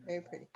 Very pretty.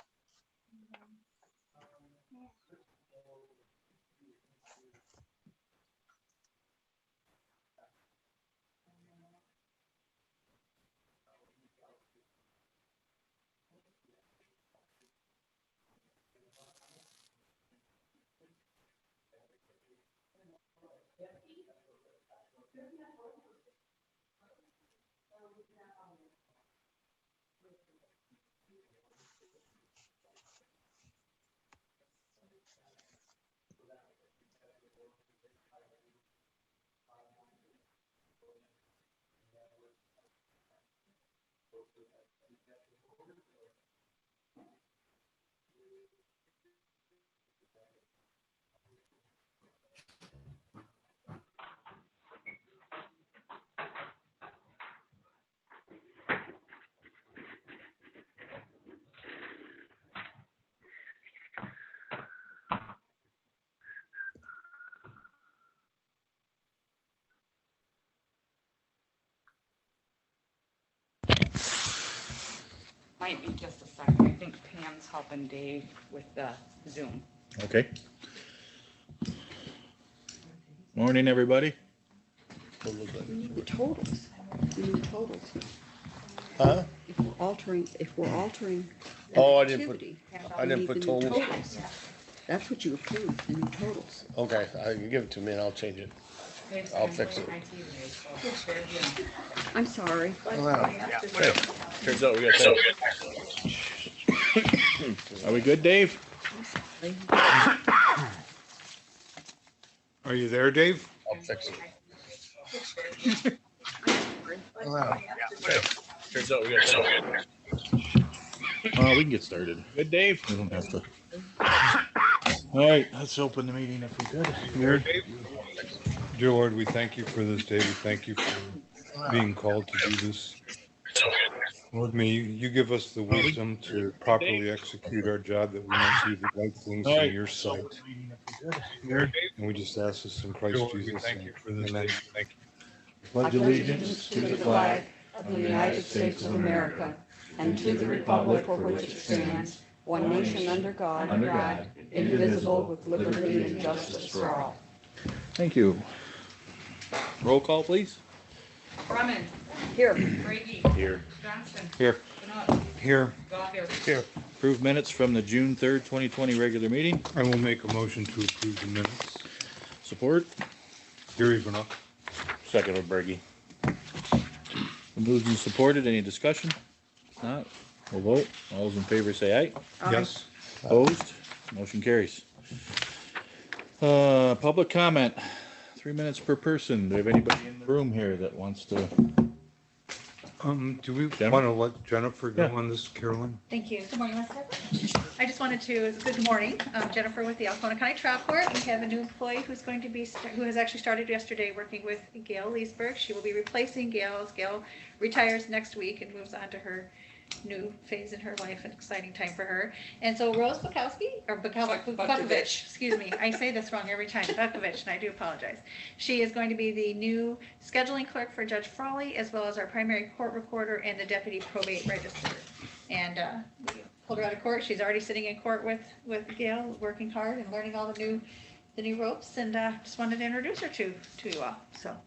Might be just a second. I think Pam's helping Dave with the Zoom. Okay. Morning, everybody. We need the totals. We need totals. Huh? If we're altering an Oh, I didn't put, activity, I we didn't need put the new totals. That's what you approved, the new totals. Okay, you give it to me and I'll change it. I'll fix it. I'm sorry. Okay. Turns out we got that. Are we good, Dave? Are you there, Dave? I'll fix it. Turns out we got that. We can get started. Good, Dave? We don't have to. All right, let's open the meeting if we could. Here, dear Lord, we thank you for this day. We thank you for being called to do this. Lord, may you give us the wisdom to properly execute our job, that we might do the right things in your sight. Here, and we just ask this in Christ Jesus' name. Amen. Pledge allegiance to the flag of the United States of America and to the republic for which it stands, one nation under God, indivisible, with liberty and justice for all. Thank you. Roll call, please. Drummond. Here. Brady. Here. Johnson. Here. Benoit. Here, Goff here. Here. Approved minutes from the June 3rd, 2020 regular meeting. I will make a motion to approve the minutes. Support. Gary Vanuk. Second with Bergie. Moved and supported. Any discussion? Not. We'll vote. All those in favor say aye. Yes. Opposed? Motion carries. Public comment. 3 minutes per person. Do we have anybody in the room here that wants to? Do we Jennifer? want to let Jennifer go Yeah. on this, Carolyn? Thank you. Good morning, West I just wanted to, good morning, Jennifer with the Alcona County Trial Court. We have a new employee who's going to be, who has actually started yesterday working with Gail Leesburg. She will be replacing Gail as Gail retires next week and moves on to her new phase in her life, an exciting time for her. And so Rose Bukovich, excuse me, I say this wrong every time, Bukovich, and I do apologize. She is going to be the new scheduling clerk for Judge Frawley, as well as our primary court recorder and the deputy probate register. And we pulled her out of court. She's already sitting in court with Gail, working hard and learning all the new ropes. And just wanted to introduce her to you all. So. All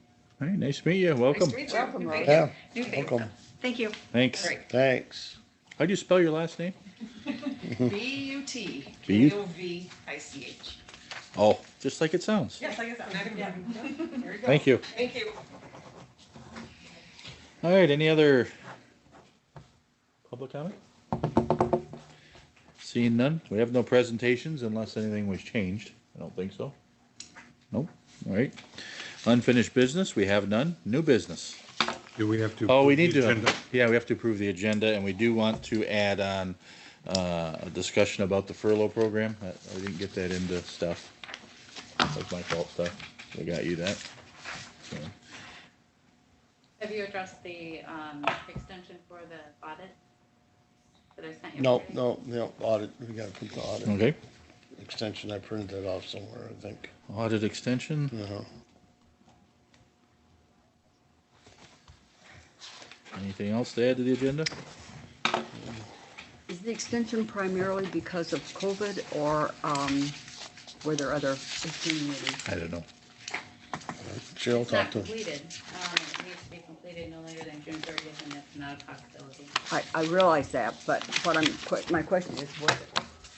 right, nice to meet you. Welcome. Nice to meet you. Welcome, Rose. Yeah, New face. welcome. Thank you. Thanks. Great. Thanks. How do you spell your last name? B-U-T-K-O-V-I-C-H. Oh, just like it sounds. Yes, I guess I'm not gonna. Here we go. Thank you. Thank you. All right, any other public comment? Seeing none, we have no presentations unless anything was changed. I don't think so. Nope. All right. Unfinished business, we have none. New business. Do we have to? Oh, we approve need the to, agenda? yeah, we have to approve the agenda, and we do want to add on a discussion about the furlough program. I didn't get that into stuff. That was my fault, stuff. I got you that. So, Have you addressed the extension for the audit that I sent you? No, audit, we gotta put the audit okay, extension, I printed that off somewhere, I think. audit extension. Uh-huh. Anything else to add to the agenda? the extension primarily because of COVID or were there other issues? I don't know. Cheryl, It's talk not to. completed. It needs to be completed no later than June 30th, and that's not a possibility. I realize that, but my question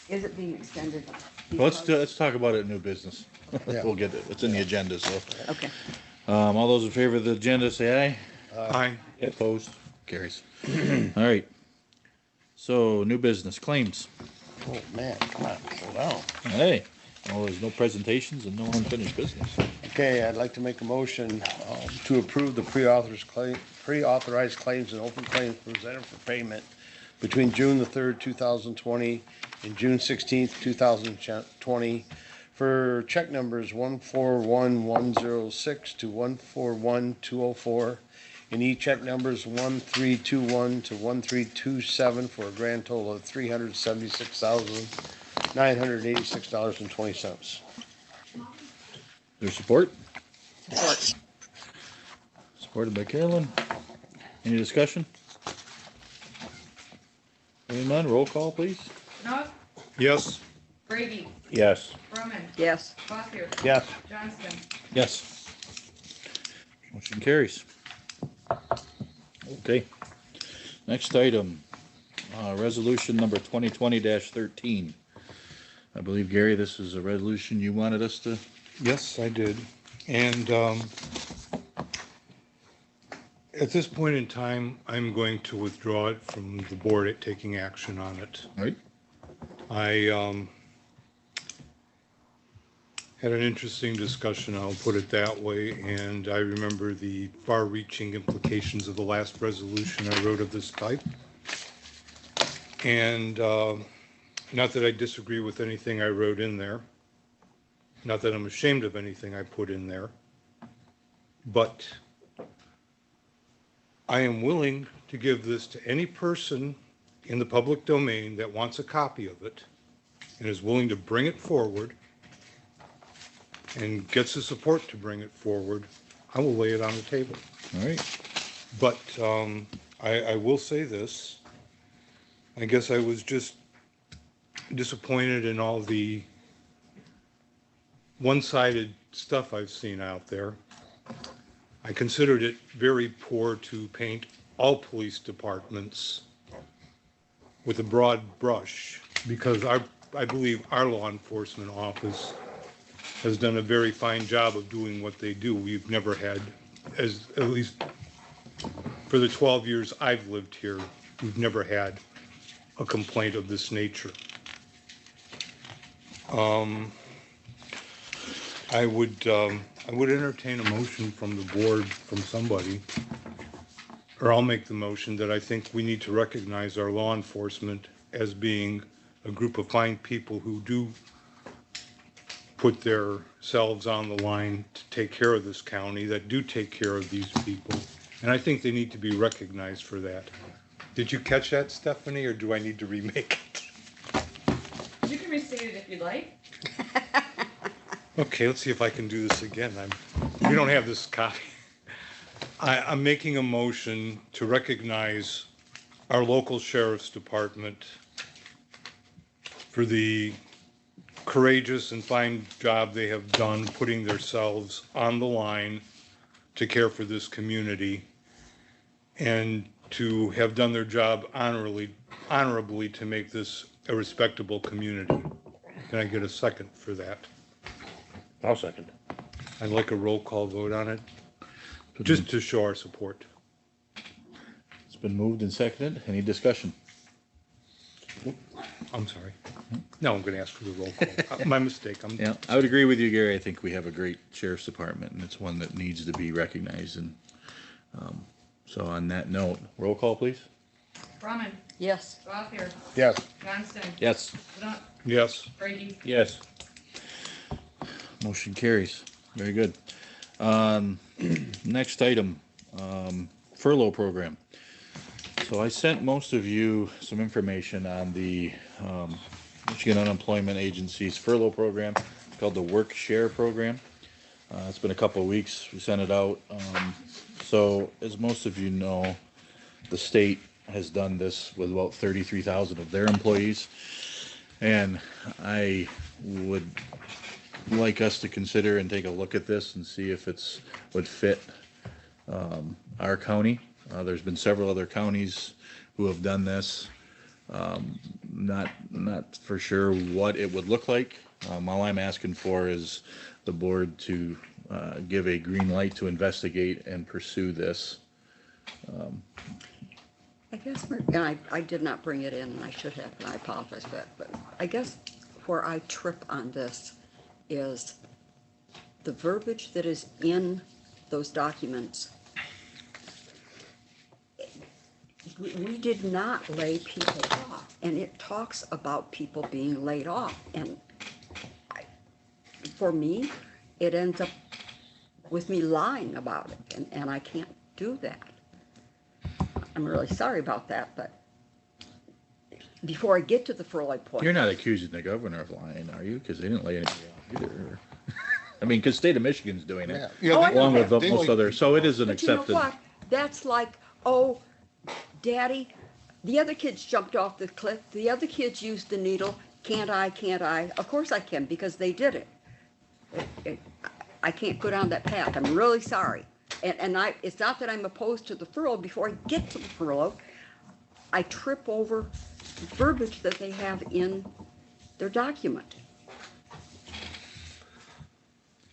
is it being extended? Well, because- let's talk about it in new business. Yeah. We'll get it. It's in the agenda, so. Okay. All those in favor of the agenda, say aye. Aye. Opposed? Carries. All right. So, new business, claims. Oh, man, come on, slow down. Hey, well, there's no presentations and no unfinished business. Okay, I'd like to make a motion to approve the pre-authorized claims and open claims presented for payment between June the 3rd, 2020 and June 16th, 2020 for check numbers 141106 to 141204 and e-check numbers 1321 to 1327 for a grand total of $376,986.20. There's support? Support. Supported by Carolyn. Any discussion? Hearing none, roll call, please. Knopf, Yes. Brady, Yes. Brumman, Yes. Gothier, Yes. Johnston. Yes. Motion carries. Okay. Next item, resolution number 2020-13. I believe, Gary, this is a resolution you wanted us to, Yes, I did. And at this point in time, I'm going to withdraw it from the board at taking action on it. right? I had an interesting discussion, I'll put it that way, and I remember the far-reaching implications of the last resolution I wrote of this type. And not that I disagree with anything I wrote in there, not that I'm ashamed of anything I put in there, but I am willing to give this to any person in the public domain that wants a copy of it and is willing to bring it forward and gets the support to bring it forward. I will lay it on the table. All right. But I will say this. I guess I was just disappointed in all the one-sided stuff I've seen out there. I considered it very poor to paint all police departments with a broad brush because I believe our law enforcement office has done a very fine job of doing what they do. We've never had, at least for the 12 years I've lived here, we've never had a complaint of this nature. I would entertain a motion from the board, from somebody, or I'll make the motion that I think we need to recognize our law enforcement as being a group of fine people who do put themselves on the line to take care of this county, that do take care of these people, and I think they need to be recognized for that. Did you catch that, Stephanie, or do I need to remake it? You can restate it if you'd like. Okay, let's see if I can do this again. We don't have this copy. I'm making a motion to recognize our local sheriff's department for the courageous and fine job they have done putting themselves on the line to care for this community and to have done their job honorably to make this a respectable community. Can I get a second for that? I'll second. I'd like a roll call vote on it, just to show our support. It's been moved and seconded. Any discussion? I'm sorry. No, I'm going to ask for the roll call. My mistake. Yeah, I would agree with you, Gary. I think we have a great sheriff's department, and it's one that needs to be recognized. And so on that note, roll call, please. Brumman, Yes. Gothier, Yes. Johnston, Yes. Knopf, Yes. Brady. Yes. Motion carries. Very good. Next item, furlough program. So I sent most of you some information on the Michigan Unemployment Agency's furlough program. It's called the Work Share Program. It's been a couple of weeks. We sent it out. So as most of you know, the state has done this with about 33,000 of their employees. And I would like us to consider and take a look at this and see if it's would fit our county. There's been several other counties who have done this. Not for sure what it would look like. All I'm asking for is the board to give a green light to investigate and pursue this. I guess, and I did not bring it in, and I should have, and I apologize for that, but I guess where I trip on this is the verbiage that is in those documents. We did not lay people off, and it talks about people being laid off, and for me, it ends up with me lying about it, and I can't do that. I'm really sorry about that, but before I get to the furlough point. You're not accusing the governor of lying, are you? Because they didn't lay anybody off either. I mean, because state of Michigan's doing it, Yeah, Oh, I know along with that. most other, so it is an But you know accepted. what? That's like, oh, Daddy, the other kids jumped off the cliff, the other kids used the needle, can't I, can't I? Of course I can, because they did it. I can't go down that path, I'm really sorry. And it's not that I'm opposed to the furlough, before I get to the furlough, I trip over verbiage that they have in their document.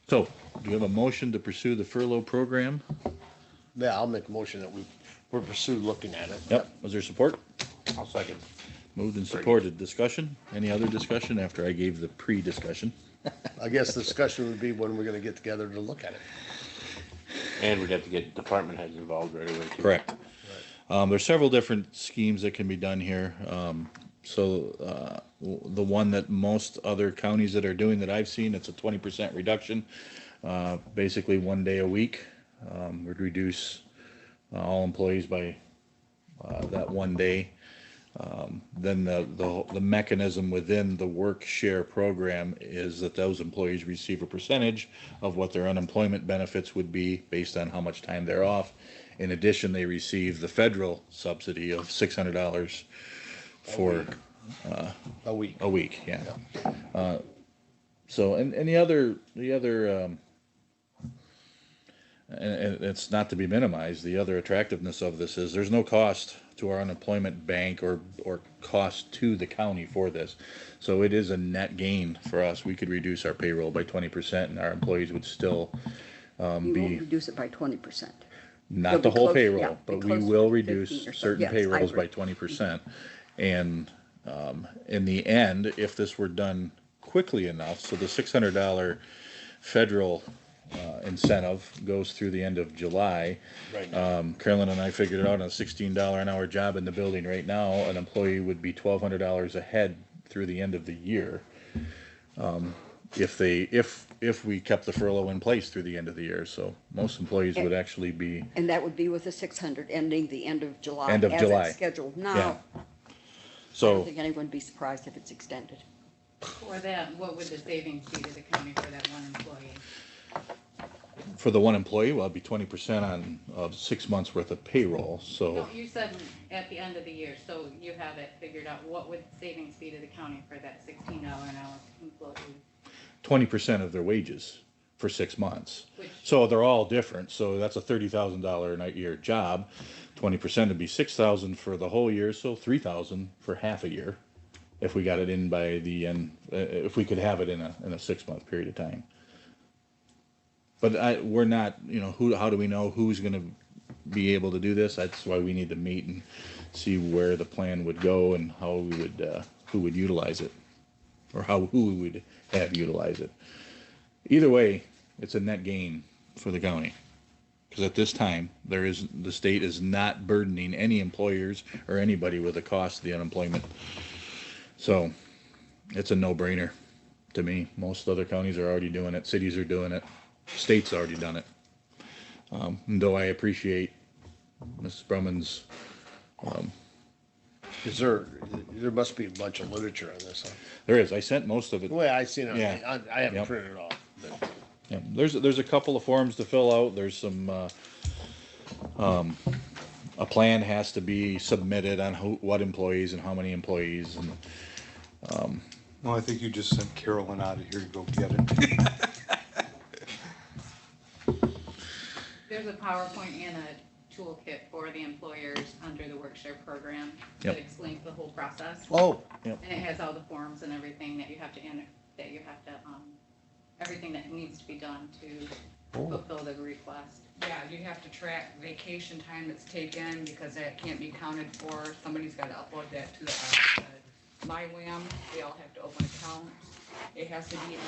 So, do you have a motion to pursue the furlough program? Yeah, I'll make a motion that we pursue looking at it. Yep. Was there support? I'll second. Moved and supported. Discussion? Any other discussion after I gave the pre-discussion? I guess the discussion would be when we're gonna get together to look at it. And we'd have to get department heads involved right away too. Correct. There's several different schemes that can be done here. The one that most other counties that are doing that I've seen, it's a 20% reduction. Basically 1 day a week would reduce all employees by that 1 day. Then the mechanism within the work share program is that those employees receive a percentage of what their unemployment benefits would be based on how much time they're off. In addition, they receive the federal subsidy of $600 for A week. a week. Yeah. So and the other and it's not to be minimized. The other attractiveness of this is there's no cost to our unemployment bank or cost to the county for this. So it is a net gain for us. We could reduce our payroll by 20% and our employees would still You won't be, reduce it by 20%. not It'll the be whole close- payroll, yeah, but be we close will to 15 reduce or so. certain Yes, I payrolls by agree. 20%. And in the end, if this were done quickly enough, so the $600 federal incentive goes through the end of July. Right. Carolyn and I figured it out on a $16 an hour job in the building right now, an employee would be $1,200 ahead through the end of the year. If we kept the furlough in place through the end of the year, so most employees would actually be, And that would be with the 600 ending the end of July. End of as July. it's scheduled Yeah. now. I don't so think anyone would be surprised if it's extended. For that, what would the savings be to the county for that one employee? for the one employee, well, it'd be 20% of 6 months worth of payroll, so. No, you said at the end of the year, so you have it figured out. What would savings be to the county for that $16 an hour employee? 20% of their wages for 6 months. Which- So they're all different. So that's a $30,000 a year job. 20% would be 6,000 for the whole year, so 3,000 for half a year. If we got it in by the end, if we could have it in a 6 month period of time. But we're not, how do we know who's going to be able to do this? That's why we need to meet and see where the plan would go and how we would, who would utilize it, or who would have utilize it. Either way, it's a net gain for the county, because at this time the state is not burdening any employers or anybody with the cost of the unemployment. So it's a no-brainer to me. Most other counties are already doing it. Cities are doing it. State's already done it. And though I appreciate Mrs. Brumman's, There must be a bunch of literature on this, huh? there is. I sent most of it. The way I seen it, Yeah. I haven't Yep. printed it off. but- Yeah, there's a couple of forms to fill out. There's some a plan has to be submitted on what employees and how many employees, and Well, I think you just sent Carolyn out of here to go get it. There's a PowerPoint and a toolkit for the employers under the Workshare program Yep. that explains the whole process. Oh, And it has all the forms and everything that you have to enter, everything that needs to be done to fulfill the request. Yeah, you have to track vacation time that's taken because that can't be counted for. Somebody's gotta upload that to the MyWAM. They all have to open accounts. It has to be in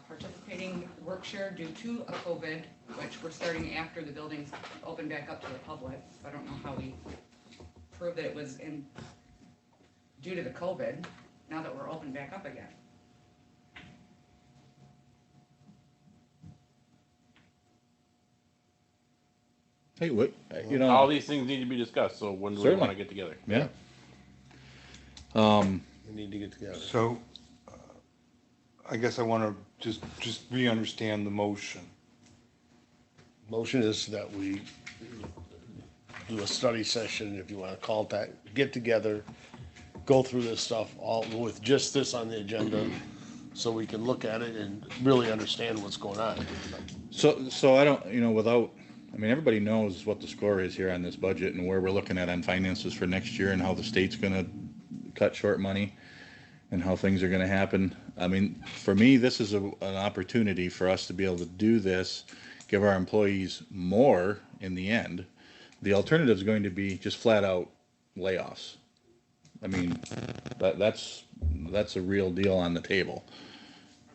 participating Workshare due to a COVID, which we're starting after the buildings open back up to the public. I don't know how we prove that it was due to the COVID, now that we're open back up again. hey, what, you All know, these things need to be discussed, so when do we Certainly. wanna get together? yeah. we need to get together. So, I guess I wanna just re-understand the motion. Motion is that we do a study session, if you wanna call it that, get together, go through this stuff all with just this on the agenda, so we can look at it and really understand what's going on. So I don't, you know, without, I mean, everybody knows what the score is here on this budget and where we're looking at on finances for next year and how the state's gonna cut short money and how things are gonna happen. I mean, for me, this is an opportunity for us to be able to do this, give our employees more in the end. The alternative is going to be just flat out layoffs. I mean, that's a real deal on the table.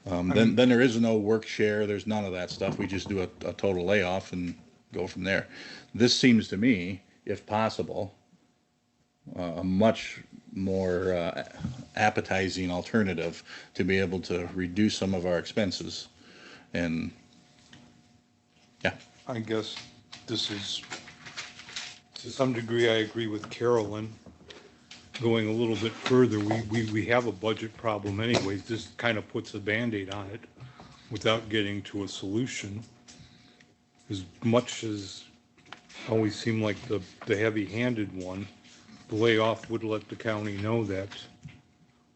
Then there is no work share, there's none of that stuff. We just do a total layoff and go from there. This seems to me, if possible, a much more appetizing alternative to be able to reduce some of our expenses. And, yeah, I guess this is, to some degree, I agree with Carolyn. Going a little bit further, we have a budget problem anyways. This kind of puts a Band-Aid on it without getting to a solution. As much as always seemed like the heavy-handed one, the layoff would let the county know that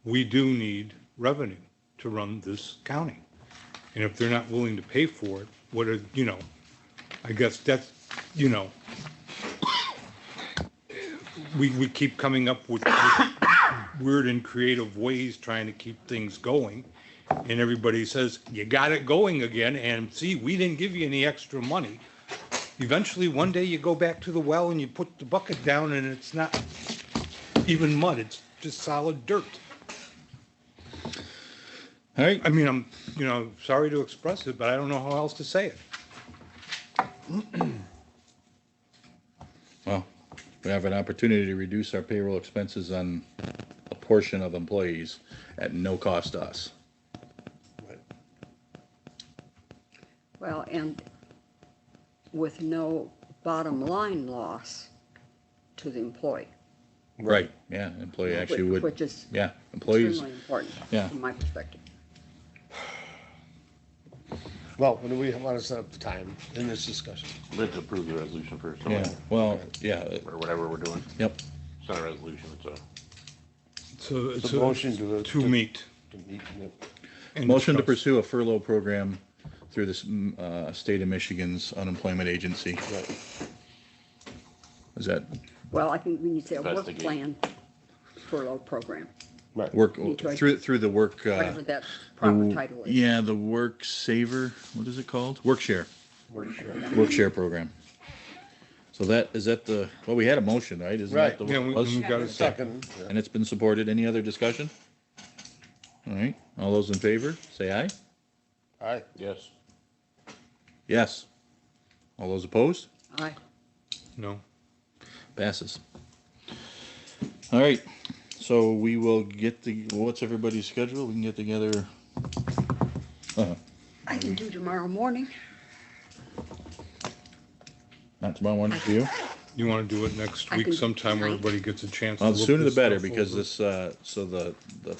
we do need revenue to run this county. And if they're not willing to pay for it, what are, you know, I guess that's, you know, we keep coming up with weird and creative ways trying to keep things going. And everybody says, you got it going again. And see, we didn't give you any extra money. Eventually, one day you go back to the well and you put the bucket down and it's not even mud. It's just solid dirt. all right, I mean, I'm, you know, sorry to express it, but I don't know how else to say it. well, we have an opportunity to reduce our payroll expenses on a portion of employees at no cost to us. Well, and with no bottom line loss to the employee. Right, yeah, employee actually would, Which is yeah, employees, extremely important, yeah. from my perspective. Well, when do we want to set up the time in this discussion? We have to approve the resolution first, Yeah, well, yeah, or whatever we're doing. yep. It's not a resolution, it's a, So It's it's a motion to meet. to meet, and Motion to discuss. pursue a furlough program through this state of Michigan's unemployment agency. right. Is that Well, I think we need to say a work Investigate. plan furlough program, Right. work, Need to- through the work, whatever that proper title is. yeah, the work saver, what is it called? Workshare, We're sure. Workshare program. So is that the, well, we had a motion, right? Isn't that Right. the Yeah, we was- got a second. Second, yeah. And it's been supported. Any other discussion? All right, all those in favor, say aye. Aye. yes. Yes. All those opposed? Aye. No. Passes. All right, so we will get what's everybody's schedule? We can get together. I can do tomorrow morning. Not tomorrow morning for you? You want to do it next I week can- sometime where I- everybody gets a chance to Well, the look sooner the this better, stuff because over? this, so the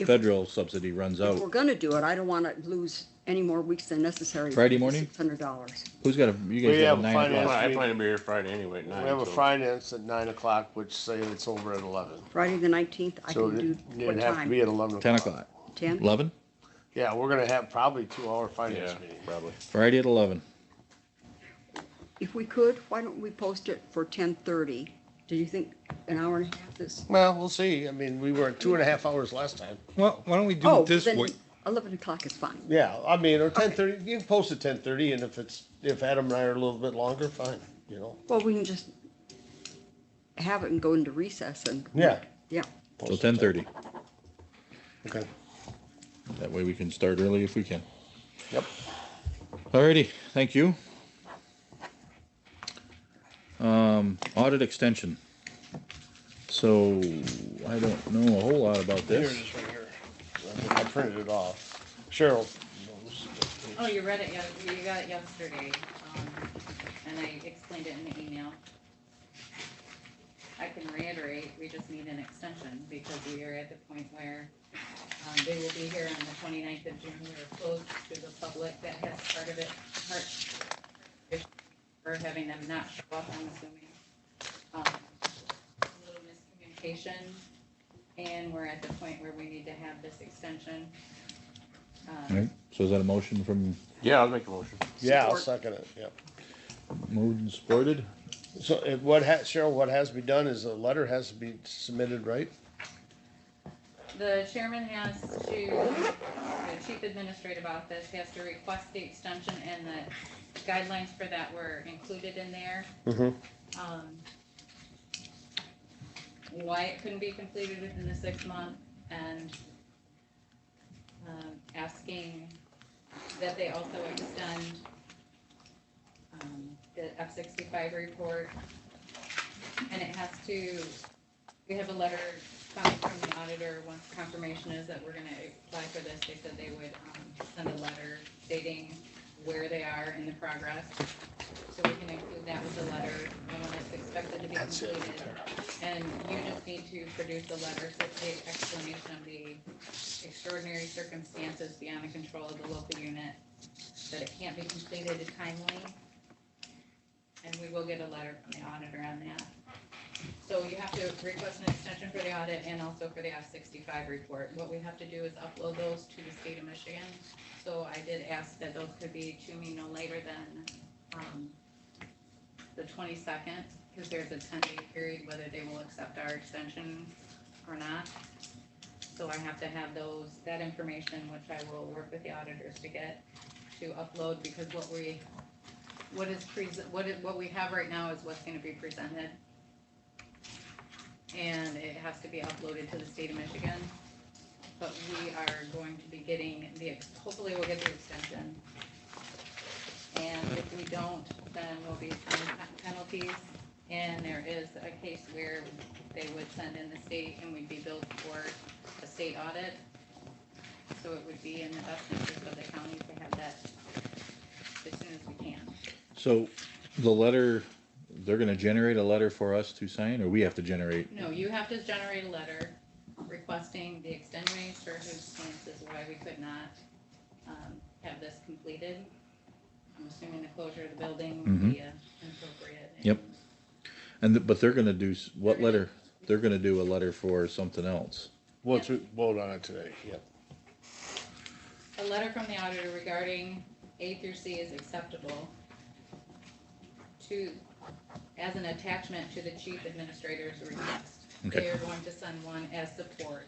federal subsidy runs If we're out. gonna do it, I don't wanna lose any more weeks than necessary. Friday morning? $600. Who's got you guys We got have a a 9 finance- o'clock? I plan to be here Friday anyway at 9. We have a so- finance at 9 o'clock, which say it's over at 11. Friday the 19th, I So can do, what it'd have to be time? at 11 o'clock. 10 o'clock. 10? 11? Yeah, we're gonna have probably 2-hour finance Yeah, meeting. probably. Friday at 11. If we could, why don't we post it for 10:30? Do you think an hour and a half is? Well, we'll see. I mean, we were at 2.5 hours last time. Well, why don't we do Oh, it this then way? 11 o'clock is fine. Yeah, I mean, or 10:30, you can post at 10:30, and if Adam and I are a little bit longer, fine, you know? Well, we can just have it and go into recess and. Yeah. Yeah. So 10:30. Okay, That way we can start early if we can. yep. Alrighty, thank you. Audit extension. So, I don't know a whole lot about Here it this. is right here. I printed it off. Cheryl knows. Oh, you read it, you got it yesterday, and I explained it in the email. I can reiterate, we just need an extension because we are at the point where, they will be here on the 29th of June. We are closed to the public. That has part of it, for having them not show up, I'm assuming. A little miscommunication, and we're at the point where we need to have this extension. Alright, so is that a motion from Yeah, I'll make a motion. Yeah, I'll Support. second it, yep. moved and supported? So Cheryl, what has to be done is a letter has to be submitted, right? The chairman has to, the chief administrative office has to request the extension, and the guidelines for that were included in there. Mm-hmm. Why it couldn't be completed within the 6 month, and asking that they also extend the F-65 report. And it has to, we have a letter coming from the auditor. Once confirmation is that we're gonna apply for this, they said they would send a letter stating where they are in the progress. So we can include that with the letter, and when it's expected to be That's it right completed. there. And you just need to produce a letter, so the explanation of the extraordinary circumstances beyond the control of the local unit, that it can't be completed timely. And we will get a letter from the auditor on that. So you have to request an extension for the audit and also for the F-65 report. What we have to do is upload those to the state of Michigan. So I did ask that those could be to me no later than the 22nd, because there's a 10-day period whether they will accept our extension or not. So I have to have that information, which I will work with the auditors to get to upload, because what we have right now is what's gonna be presented. And it has to be uploaded to the state of Michigan. But we are going to be getting hopefully we'll get the extension. And if we don't, then we'll be paying penalties. And there is a case where they would send in the state and we'd be billed for a state audit. So it would be in the best interest of the county to have that as soon as we can. So, the letter, they're gonna generate a letter for us to sign, or we have to generate? No, you have to generate a letter requesting the extenuating circumstances why we could not have this completed. I'm assuming the closure of the building would be inappropriate. Yep. But they're gonna do, what letter? They're gonna do a letter for something else. Once we vote on it today, yep. A letter from the auditor regarding A through C is acceptable as an attachment to the chief administrator's request. Okay. They are going to send one as support,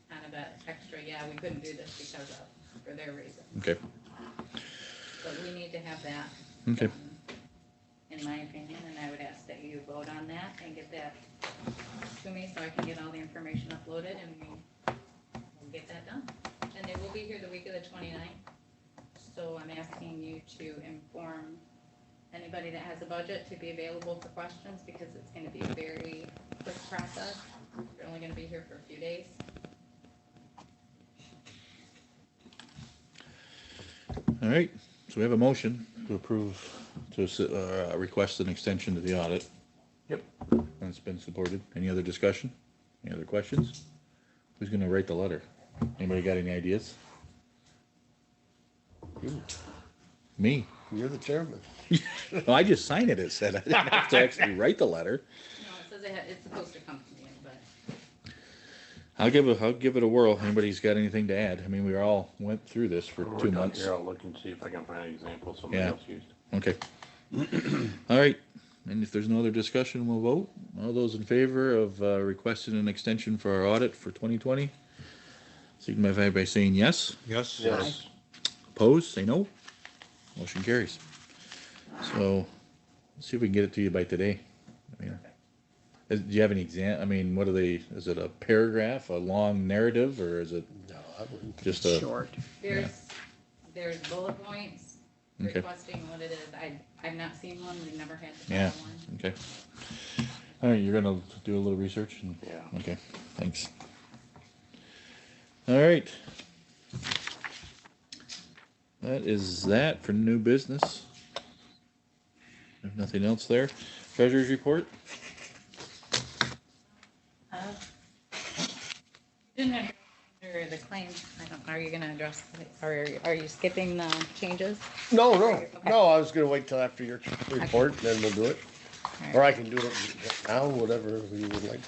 kind of that extra, yeah, we couldn't do this because of, for their reason. Okay, But we need to have that. okay. In my opinion, and I would ask that you vote on that and get that to me so I can get all the information uploaded and we'll get that done. And they will be here the week of the 29th. So I'm asking you to inform anybody that has a budget to be available for questions, because it's gonna be a very quick process. You're only gonna be here for a few days. All right, so we have a motion to approve, to request an extension to the audit. Yep. And it's been supported. Any other discussion? Any other questions? Who's gonna write the letter? Anybody got any ideas? Me. You're the chairman. No, I just signed it. It said I didn't have to actually write the letter. No, it says it's supposed to come to me, but I'll give it a whirl. Anybody's got anything to add? I mean, we all went through this for We're 2 down months. Here, I'll look and see if I can find an example somebody Yeah. else used. Okay. All right. And if there's no other discussion, we'll vote. All those in favor of requesting an extension for our audit for 2020, signify by saying yes. Yes? Yes. Opposed, say no. Motion carries. So, let's see if we can get it to you by today. I mean, do you have any I mean, what are they, is it a paragraph, a long narrative, or is it No, I wouldn't. just a? Short. there's bullet points Okay. requesting what it is. I've not seen one, we've never had to Yeah. file one. Okay. All right, you're gonna do a little research and, Yeah. okay, thanks. All right. That is that for new business. If nothing else there. Treasurer's report? Didn't have under the claims, are you gonna address, are you skipping the changes? No, no, Okay. no, I was gonna wait till after your report, then we'll do it. Or I can do it now, whatever you would like.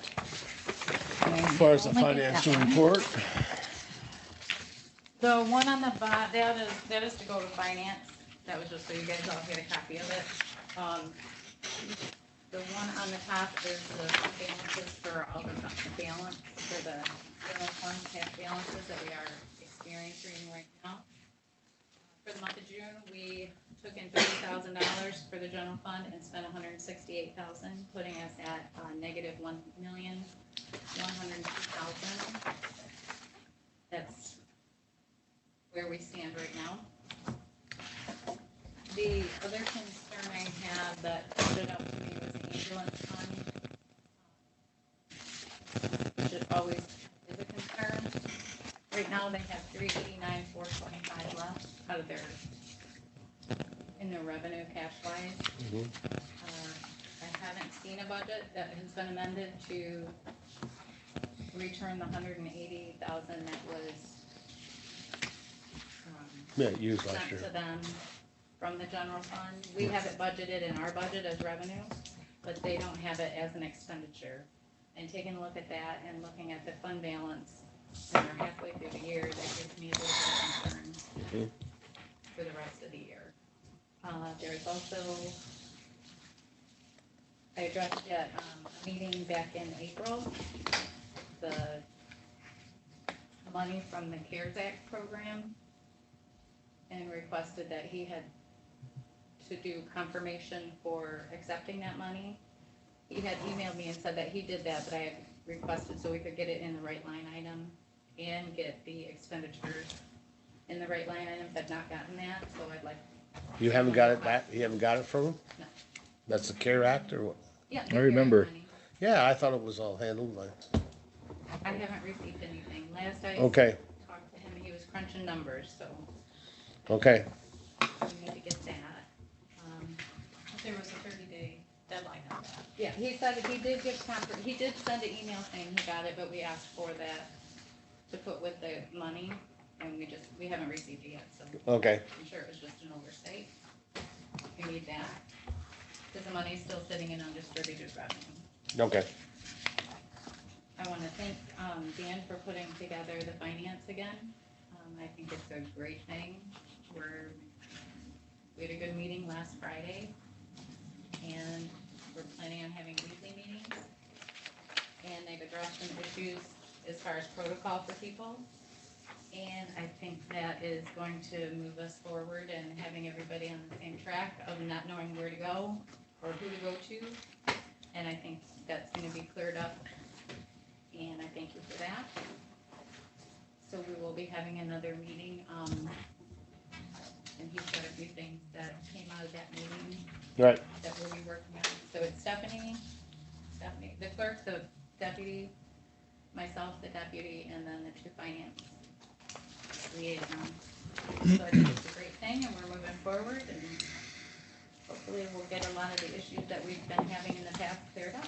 As far as the financial report, The one on the bottom, that is to go to finance, that was just so you guys all get a copy of it. The one on the top is the balances for all the balance, for the general fund cash balances that we are experiencing right now. For the month of June, we took in $30,000 for the general fund and spent $168,000, putting us at negative $1,102,000. That's where we stand right now. The other concern I have that stood out to me was the ambulance fund. Which it always is a concern. Right now, they have $389,425 left out of in their revenue cash wise. I haven't seen a budget that has been amended to return the $180,000 that was yeah, used last sent year. to them from the general fund. We have it budgeted in our budget as revenue, but they don't have it as an expenditure. And taking a look at that and looking at the fund balance, and we're halfway through the year, that gives me a little bit of concern for the rest of the year. There's also, I addressed at a meeting back in April, the money from the CARES Act program, and requested that he had to do confirmation for accepting that money. He had emailed me and said that he did that, but I had requested so we could get it in the right line item and get the expenditures in the right line items. I've not gotten that, so I'd like. You haven't got it back, you haven't got it from him? No. That's the CARE Act or what? Yeah. I remember. money. Yeah, I thought it was all handled by, I haven't received anything. Last I okay, talked to him, he was crunching numbers, so okay. we need to get that. There was a 30-day deadline on that. Yeah, he said he did give he did send an email saying he got it, but we asked for that to put with the money, and we haven't received it yet, so Okay, I'm sure it was just an oversight. We need that, because the money's still sitting in undistributed revenue. okay. I want to thank Dan for putting together the finance again. I think it's a great thing. We had a good meeting last Friday, and we're planning on having weekly meetings. And they've addressed some issues as far as protocol for people. And I think that is going to move us forward and having everybody on the same track of not knowing where to go or who to go to. And I think that's going to be cleared up. And I thank you for that. So we will be having another meeting. And he's got a few things that came out of that meeting Right, that we'll be working on. So it's Stephanie, the clerk, the deputy, myself, the deputy, and then the two finance liaisons. So I think it's a great thing, and we're moving forward, and hopefully we'll get a lot of the issues that we've been having in the past cleared up.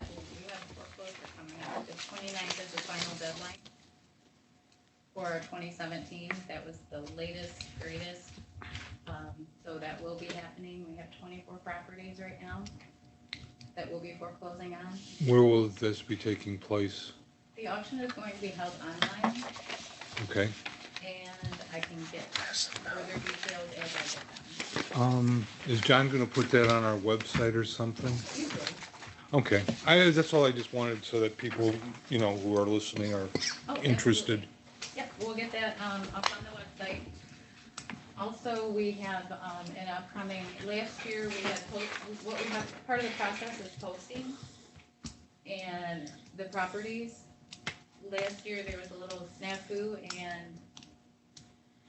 We have foreclosure coming up. The 29th is the final deadline for 2017. That was the latest, greatest. So that will be happening. We have 24 properties right now that we'll be foreclosing on. Where will this be taking place? The auction is going to be held online, Okay. and I can get further details as I get them. Is John gonna put that on our website or something? Usually, Okay, that's all I just wanted, so that people, you know, who are listening are Oh, interested. yep, we'll get that up on the website. Also, we have an upcoming, last year we had, what we have, part of the process is posting. And the properties, last year there was a little snafu, and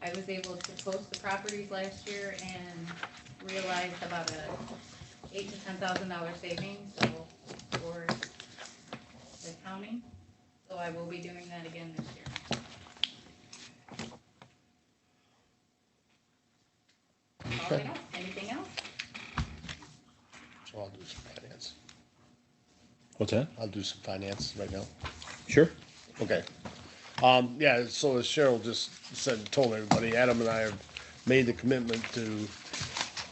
I was able to post the properties last year and realized about a $8,000 to $10,000 savings, so for the county. So I will be doing that again this year. All I got. Anything else? So I'll do some finance. What's that? I'll do some finance right now. Sure. Okay. Yeah, so as Cheryl just said, told everybody, Adam and I have made the commitment to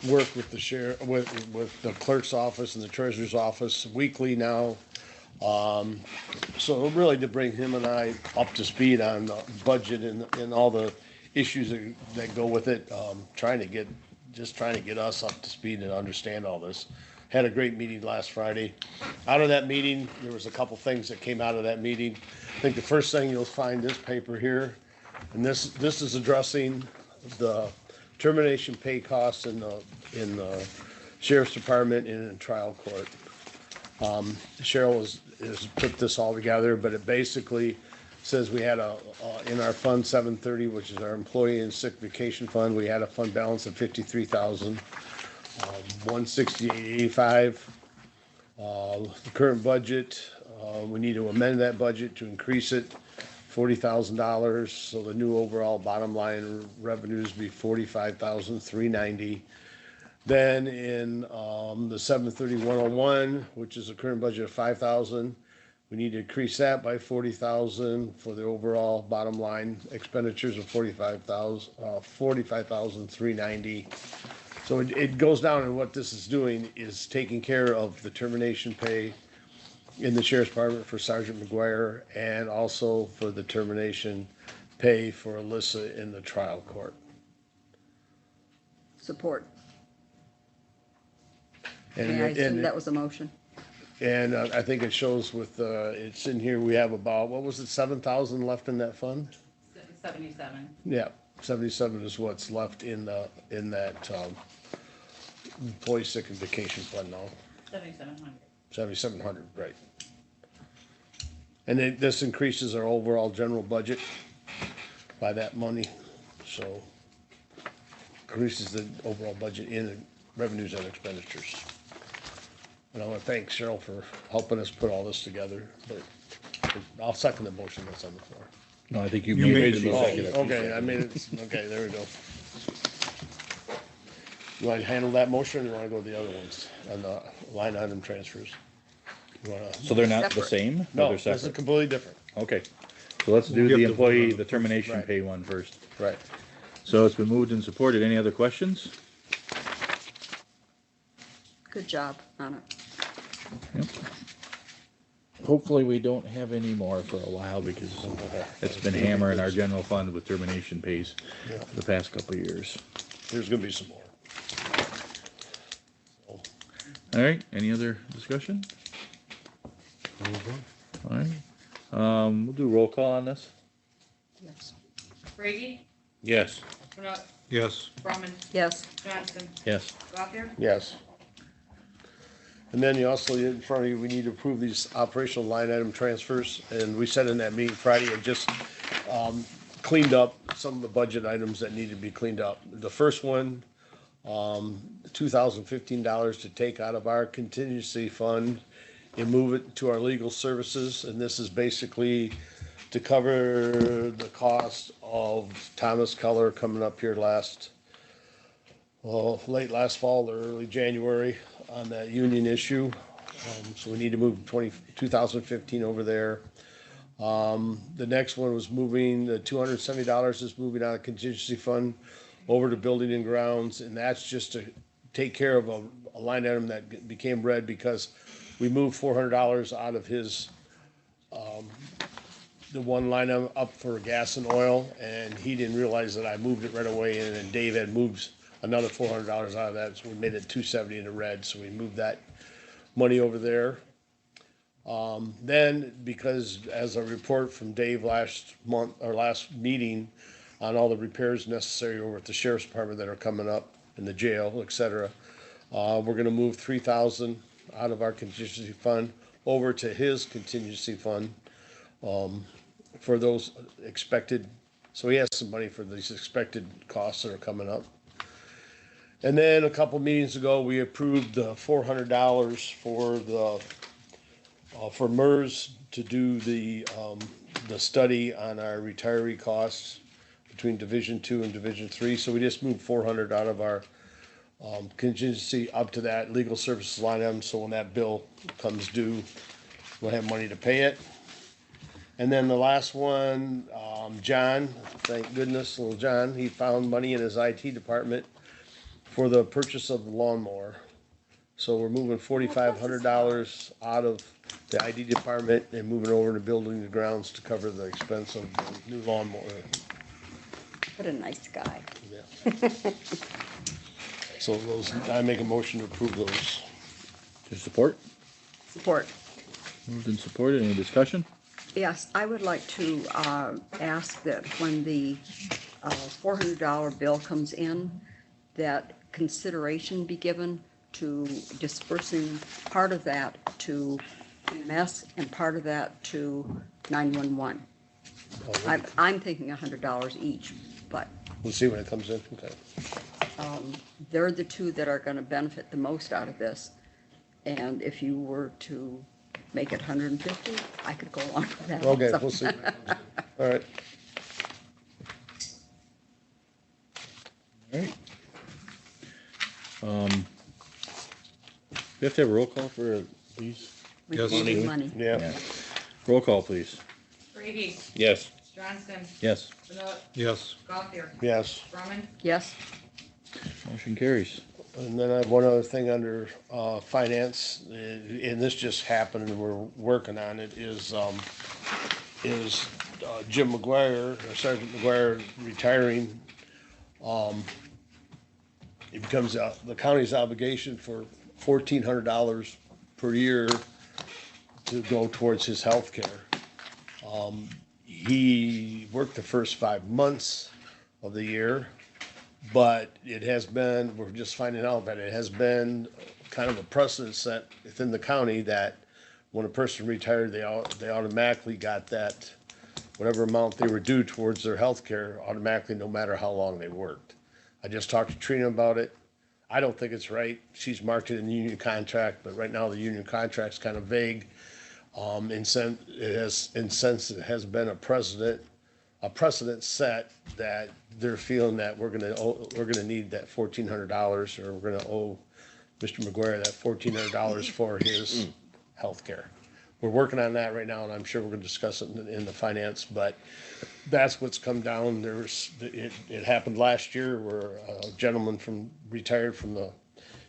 work with the with the clerk's office and the treasurer's office weekly now. So really to bring him and I up to speed on the budget and all the issues that go with it. Trying to get us up to speed and understand all this. Had a great meeting last Friday. Out of that meeting, there was a couple things that came out of that meeting. I think the first thing you'll find this paper here, and this is addressing the termination pay costs in the sheriff's department and in trial court. Cheryl has put this all together, but it basically says we had in our fund 730, which is our employee and sick vacation fund, we had a fund balance of 53,000. 168.85. The current budget, we need to amend that budget to increase it $40,000. So the new overall bottom line revenues be 45,390. Then in the 730-101, which is a current budget of 5,000, we need to increase that by 40,000 for the overall bottom line expenditures of 45,390. So it goes down, and what this is doing is taking care of the termination pay in the sheriff's department for Sergeant McGuire, and also for the termination pay for Alyssa in the trial court. Support. And, May I assume and, that was a motion? and I think it shows with, it's in here, we have about, what was it, 7,000 left in that fund? 77. Yeah, 77 is what's left in that employee sick and vacation fund now. 7,700. 7,700, right. And this increases our overall general budget by that money, so increases the overall budget in revenues and expenditures. And I want to thank Cheryl for helping us put all this together, but I'll second the motion that's on the floor. No, I think you You made made it. the Oh, motion. okay, I mean, okay, there we go. You want to handle that motion, or you want to go to the other ones, on the line item transfers? You wanna? So they're not the Separate. same? Or No, they're this is separate? completely different, Okay. So let's do We'll get the the employee, one on the the termination right. pay one first. right. So it's been moved and supported. Any other questions? Good job on it. Yep. Hopefully we don't have any more for a while, because it's been hammering our general fund with termination pays Yeah. the past couple of years. There's gonna be some more. All right, any other discussion? All right, we'll do roll call on this. Yes. Brady, Yes. Knut, Yes. Brumman, Yes. Johnson, Yes. Gothier. Yes. And then you also, in front of you, we need to approve these operational line item transfers, and we said in that meeting Friday, it just cleaned up some of the budget items that need to be cleaned up. The first one, $2,015 to take out of our contingency fund and move it to our legal services, and this is basically to cover the cost of Thomas Keller coming up here late last fall or early January on that union issue. So we need to move 2015 over there. The next one was moving, the $270 is moving out of contingency fund over to building and grounds, and that's just to take care of a line item that became red because we moved $400 out of his, the one line item up for gas and oil, and he didn't realize that I moved it right away, and then Dave had moved another $400 out of that, so we made it 270 in the red, so we moved that money over there. Then, because as a report from Dave last month, or last meeting, on all the repairs necessary over at the sheriff's department that are coming up in the jail, et cetera, we're gonna move 3,000 out of our contingency fund over to his contingency fund, for those expected, so he has some money for these expected costs that are coming up. And then a couple meetings ago, we approved the $400 for the for MERS to do the study on our retiree costs between Division 2 and Division 3. So we just moved 400 out of our contingency up to that legal services line item. So when that bill comes due, we'll have money to pay it. And then the last one, John, thank goodness, little John, he found money in his IT department for the purchase of the lawnmower. So we're moving $4,500 out of the ID department and moving over to building the grounds to cover the expense of the new lawnmower. What a nice guy. Yeah. So those, I make a motion to approve those. To support? Support. Moved and supported. Any discussion? Yes, I would like to ask that when the $400 bill comes in, that consideration be given to dispersing part of that to EMS and part of that to 911. I'm thinking $100 each, but We'll see when it comes in. Okay. they're the two that are going to benefit the most out of this. And if you were to make it 150, I could go along with that. Okay, also. we'll see. when it comes in. All right. All right. We have to have a roll call for these. Receiving money. Yeah. Roll call, please. Brady, Yes. Johnson, Yes. Benoit, Yes. Gothier, Yes. Brumman, Yes, Motion carries. And then I have one other thing under finance, and this just happened and we're working on it, is Jim McGuire, or Sergeant McGuire retiring. It becomes the county's obligation for $1,400 per year to go towards his health care. He worked the first 5 months of the year, but it has been, we're just finding out that it has been kind of a precedent set within the county that when a person retired, they automatically got that, whatever amount they were due towards their health care automatically, no matter how long they worked. I just talked to Trina about it. I don't think it's right. She's marked it in the union contract, but right now the union contract's kind of vague. Since it has been a precedent set that they're feeling that we're gonna need that $1,400, or we're gonna owe Mr. McGuire that $1,400 for his health care. We're working on that right now, and I'm sure we're gonna discuss it in the finance, but that's what's come down. It happened last year where a gentleman retired from the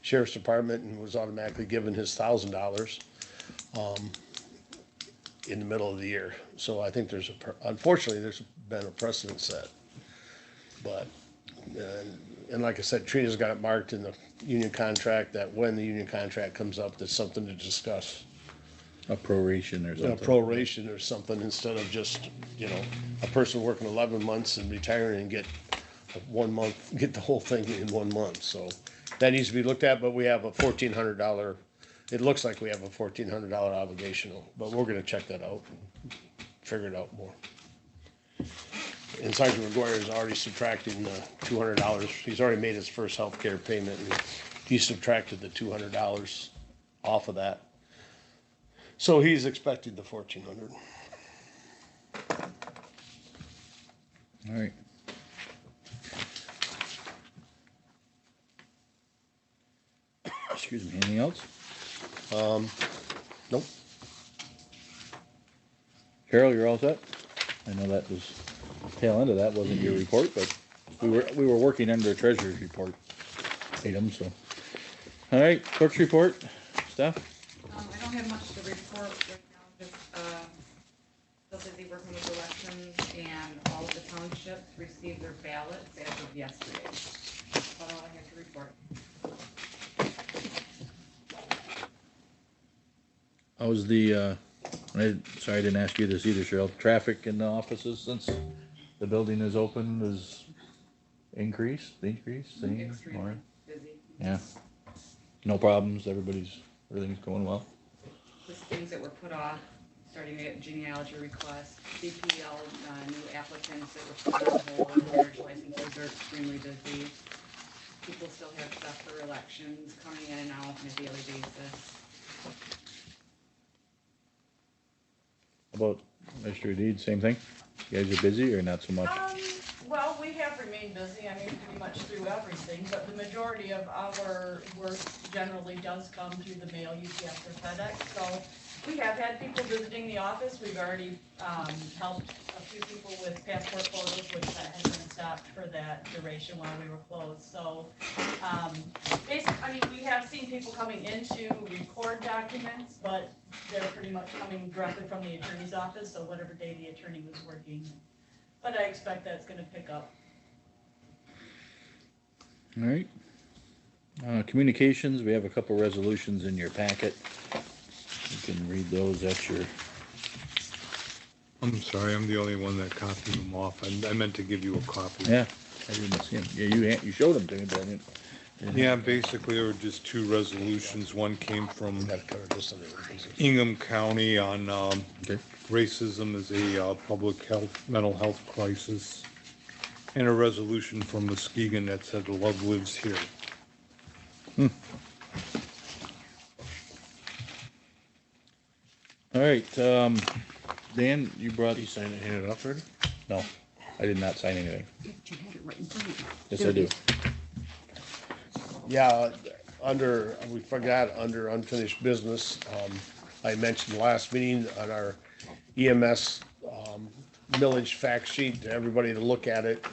sheriff's department and was automatically given his $1,000 in the middle of the year. So I think unfortunately, there's been a precedent set. But, and like I said, Trina's got it marked in the union contract that when the union contract comes up, there's something to discuss. A proration or A something. proration or something, instead of just, a person working 11 months and retiring and get 1 month, get the whole thing in 1 month. So that needs to be looked at, but we have a $1,400, it looks like we have a $1,400 obligation, but we're gonna check that out and figure it out more. And Sergeant McGuire is already subtracting the $200. He's already made his first healthcare payment, and he subtracted the $200 off of that. So he's expecting the $1,400. All right. Excuse me, anything else? Nope. Carol, you're all set? I know that was, tail end of that wasn't your report, but we were working under a treasurer's report item, so. All right, clerk's report, Steph? I don't have much to report right now, just, still busy working with elections, and all of the townships received their ballots as of yesterday. That's all I have to report. How's the, sorry, I didn't ask you this either, Cheryl, traffic in the offices since the building is open is increased, same, Extremely or, busy. yeah? No problems, everything's going well? Just things that were put off, starting at genealogy requests, CPL, new applicants that were put on hold, marriage licenses are extremely busy. People still have stuff for elections coming in and out on a daily basis. How about Mr. Deed, same thing? You guys are busy or not so much? Well, we have remained busy, I mean, pretty much through everything, but the majority of our work generally does come through the mail, UPS or FedEx. So we have had people visiting the office. We've already helped a few people with passport photos, which that has been stopped for that duration while we were closed. So basically, I mean, we have seen people coming in to record documents, but they're pretty much coming directly from the attorney's office, so whatever day the attorney was working. But I expect that's gonna pick up. All right. Communications, we have a couple resolutions in your packet. You can read those at your, I'm sorry, I'm the only one that copied them off. I meant to give you a copy. yeah, I didn't see them. Yeah, you showed them to me, but I didn't. Yeah, basically, there were just two resolutions. One came from Gotta cover this under business. Ingham County on Okay. racism is a public health, mental health crisis, and a resolution from Muskegon that said love lives here. All right, Dan, you brought, You signed it, handed it up already? no, I did not sign anything. You had it right in front of you. Yes, I do. Yeah, we forgot, under unfinished business, I mentioned last meeting on our EMS, millage fact sheet, to everybody to look at it.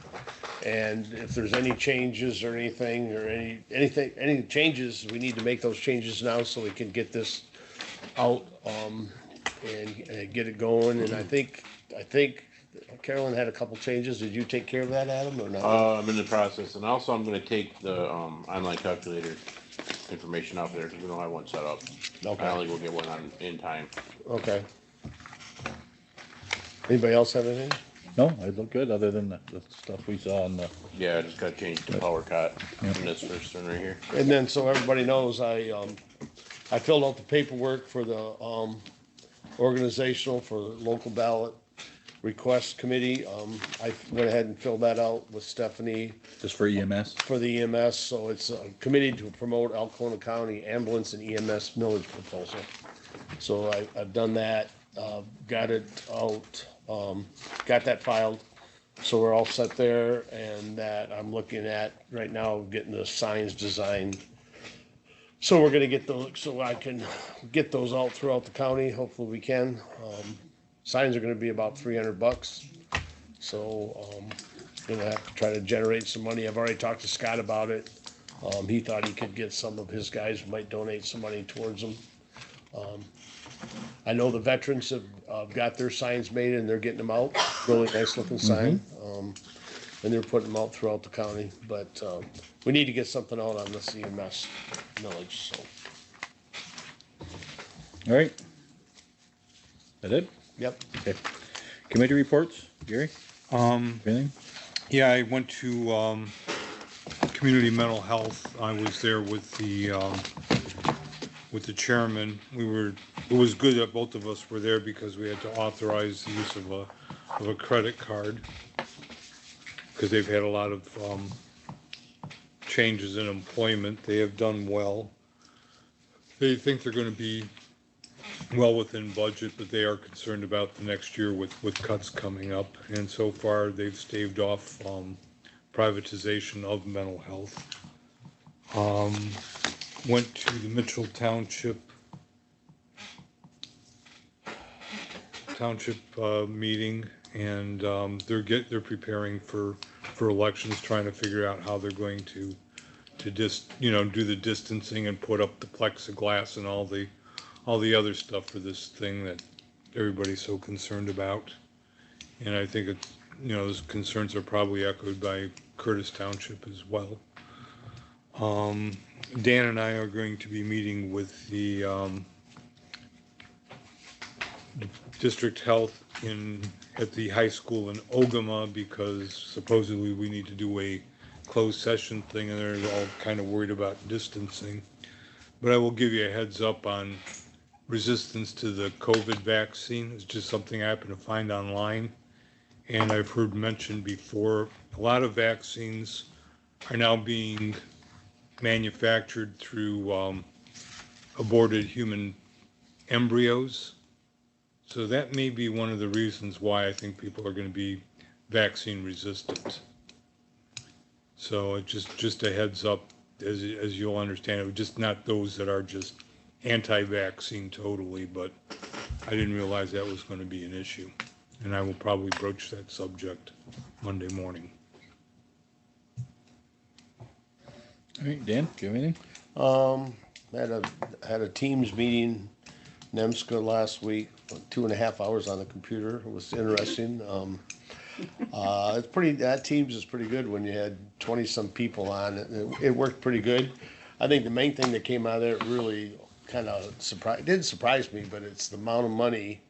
And if there's any changes or anything, or any changes, we need to make those changes now so we can get this out, and get it going. And I think Carolyn had a couple changes. Did you take care of that, Adam, or not? I'm in the process, and also I'm gonna take the, online calculator information out there, cause we don't have one set up. I Okay, only will get one on, in time. okay. Anybody else have anything? No, it looked good, other than the stuff we saw on the, Yeah, I just gotta change the power cut in this first one right here. And then, so everybody knows, I filled out the paperwork for the, organizational for the local ballot request committee. I went ahead and filled that out with Stephanie just for EMS. for the EMS. So it's a committee to promote Alcona County ambulance and EMS millage proposal. So I've done that, got it out, got that filed. So we're all set there, and that I'm looking at right now, getting the signs designed. So we're gonna get those, so I can get those out throughout the county, hopefully we can. Signs are gonna be about $300. So, gonna have to try to generate some money. I've already talked to Scott about it. He thought he could get some of his guys might donate some money towards them. I know the veterans have got their signs made and they're getting them out, really nice looking sign. And they're putting them out throughout the county, but, we need to get something out on this EMS millage, so, All right. That it? yep. Okay. Committee reports, Gary, anything? Yeah, I went to community mental health. I was there with the chairman. It was good that both of us were there because we had to authorize the use of a credit card, because they've had a lot of changes in employment. They have done well. They think they're going to be well within budget, but they are concerned about the next year with cuts coming up. And so far, they've staved off privatization of mental health. Went to the Mitchell Township township meeting, and they're preparing for elections, trying to figure out how they're going to do the distancing and put up the plexiglass and all the other stuff for this thing that everybody's so concerned about. And I think it's, those concerns are probably echoed by Curtis Township as well. Dan and I are going to be meeting with the district health at the high school in Ogama, because supposedly we need to do a closed session thing, and they're all kind of worried about distancing. But I will give you a heads up on resistance to the COVID vaccine. It's just something I happened to find online, and I've heard mentioned before. A lot of vaccines are now being manufactured through aborted human embryos. So that may be one of the reasons why I think people are going to be vaccine resistant. So it's just a heads up, as you'll understand it, just not those that are just anti-vaccine totally, but I didn't realize that was going to be an issue. And I will probably broach that subject Monday morning. All right, Dan, do you have anything? Had a Teams meeting, NEMSCA last week, 2.5 hours on the computer. It was interesting. That Teams is pretty good when you had 20 some people on it. It worked pretty good. I think the main thing that came out of there really kind of didn't surprise me, but it's the amount of money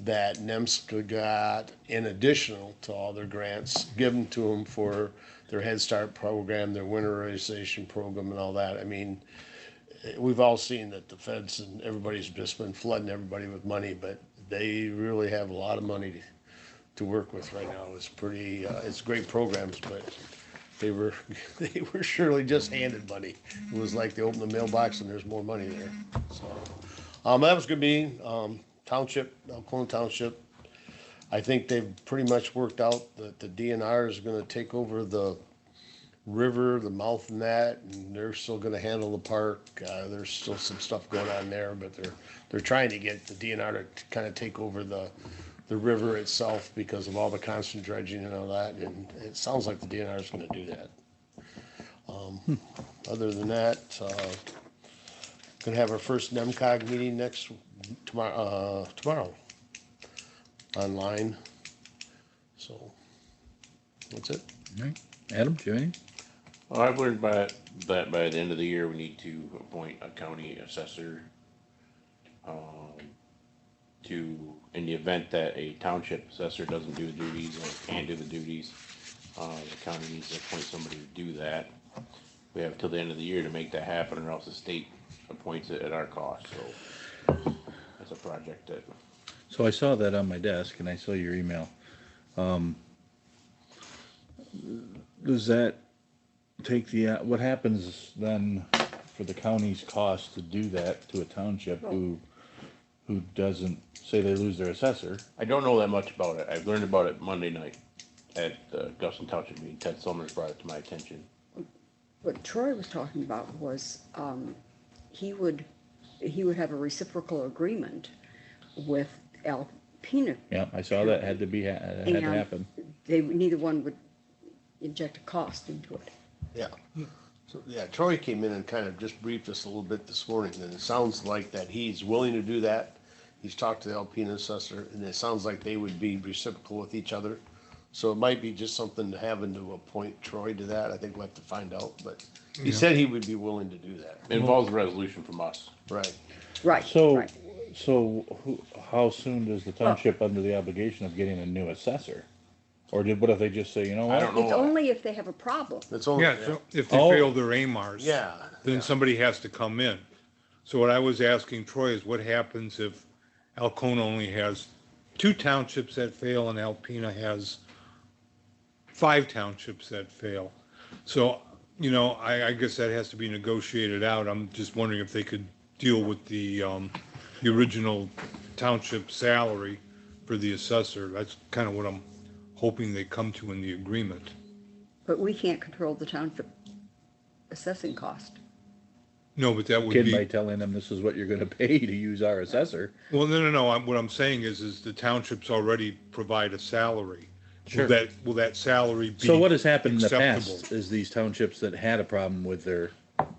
that NEMSCA got in additional to all their grants given to them for their Head Start program, their winterization program, and all that. I mean, we've all seen that the feds and everybody's just been flooding everybody with money, but they really have a lot of money to work with right now. It's pretty, it's great programs, but they were surely just handed money. It was like they opened the mailbox and there's more money there. So, that was a good meeting. Township, Alcona Township, I think they've pretty much worked out that the DNR is gonna take over the river, the mouth and that, and they're still gonna handle the park. There's still some stuff going on there, but they're trying to get the DNR to kind of take over the river itself because of all the constant dredging and all that, and it sounds like the DNR is gonna do that. Other than that, gonna have our first NEMCOG meeting tomorrow online. So that's it. All right. Adam, do you have anything? Well, I've learned that by the end of the year, we need to appoint a county assessor. In the event that a township assessor doesn't do the duties or can't do the duties, the county needs to appoint somebody to do that. We have till the end of the year to make that happen, or else the state appoints it at our cost. So that's a project that. So I saw that on my desk, and I saw your email. Does that take what happens then for the county's cost to do that to a township who doesn't, say they lose their assessor? I don't know that much about it. I've learned about it Monday night at the Guston Township meeting. Ted Summers brought it to my attention. What Troy was talking about was, he would have a reciprocal agreement with Alpena. Yeah, I saw that had to happen. Neither one would inject a cost into it. Yeah. So, yeah, Troy came in and kind of just briefed us a little bit this morning, and it sounds like that he's willing to do that. He's talked to the Alpena assessor, and it sounds like they would be reciprocal with each other. So it might be just something to having to appoint Troy to that. I think we'll have to find out, but he said he would be willing to do that. It involves a resolution from us. Right. Right. So how soon does the township under the obligation of getting a new assessor? Or what if they just say, you know what? I don't know. It's only if they have a problem. It's only, So if they Oh. fail their AMARs. yeah. Then somebody has to come in. So what I was asking Troy is what happens if Alcona only has 2 townships that fail and Alpena has 5 townships that fail? So, I guess that has to be negotiated out. I'm just wondering if they could deal with the original township salary for the assessor. That's kind of what I'm hoping they come to in the agreement. But we can't control the township assessing cost. No, but that would kid by be, telling them this is what you're gonna pay to use our assessor. well, no, what I'm saying is the townships already provide a salary. Sure. Will that salary be So what has happened in the acceptable? past is these townships that had a problem with their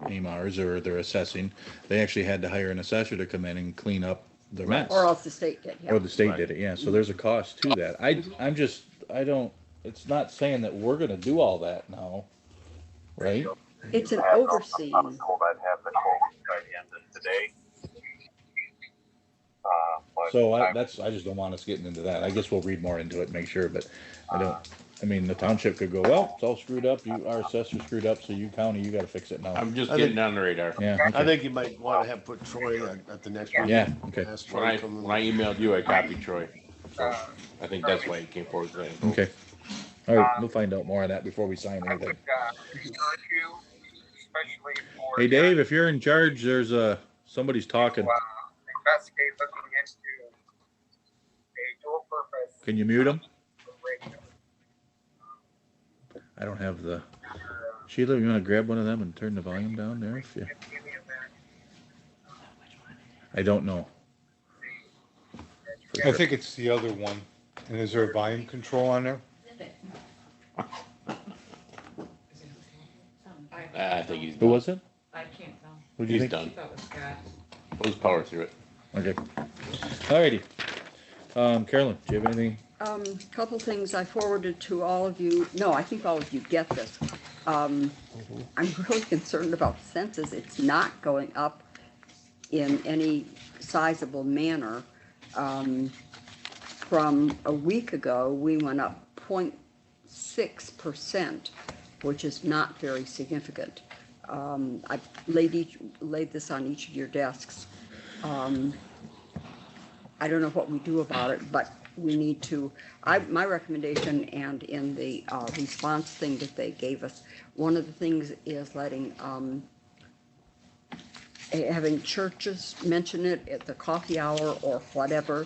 AMRs or their assessing, they actually had to hire an assessor to come in and clean up the mess. Or else the state did, yeah. Or the state did it, yeah, so there's a cost to that. I don't, it's not saying that we're gonna do all that now, right? It's an overseeing. I'm told I'd have the quote by the end of today. But So I just don't want us getting into that. I guess we'll read more into it, and make sure, but I mean, the township could go, well, it's all screwed up, our assessor screwed up, so you county, you gotta fix it now. I'm just I getting think- on the radar. Yeah, I okay. think you might wanna have put Troy at the next meeting. Yeah, okay, Ask When Troy I, to come in. when I emailed you, I copied Troy. So I think that's why he came forward with that. okay. All right, we'll find out more of that before we sign I would anything. encourage you, especially for. Hey, Dave, if you're in charge, there's somebody's talking. Investigate looking into a dual purpose. Can you mute him? radio. I don't have the, Sheila, you wanna grab one of them and turn the volume down there? If you, In the event, I don't know. I think it's the other one. And is there a volume control on there? I think he's Who done. was it? I can't tell. Who do you He's think? I done. thought it was Scott. We'll just power through it. Okay. Alrighty. Carolyn, do you have anything? Couple things I forwarded to all of you. No, I think all of you get this. I'm really concerned about census. It's not going up in any sizable manner. From a week ago, we went up 0.6%, which is not very significant. I laid this on each of your desks. I don't know what we do about it, but we need to, my recommendation, and in the response thing that they gave us, one of the things is letting, having churches mention it at the coffee hour or whatever.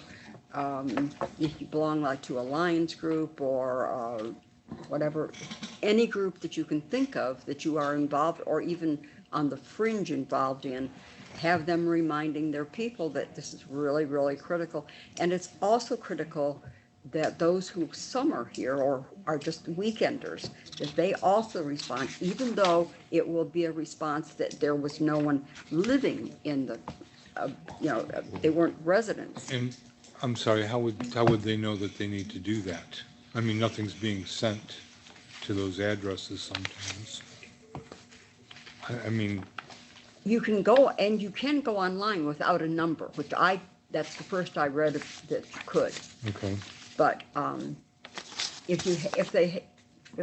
If you belong like to a Lions group or whatever, any group that you can think of that you are involved or even on the fringe involved in, have them reminding their people that this is really, really critical. And it's also critical that those who summer here or are just weekenders, that they also respond, even though it will be a response that there was no one living in the, they weren't residents. And I'm sorry, how would they know that they need to do that? I mean, nothing's being sent to those addresses sometimes. I mean, You can go, and you can go online without a number, which that's the first I read that you could. okay. But if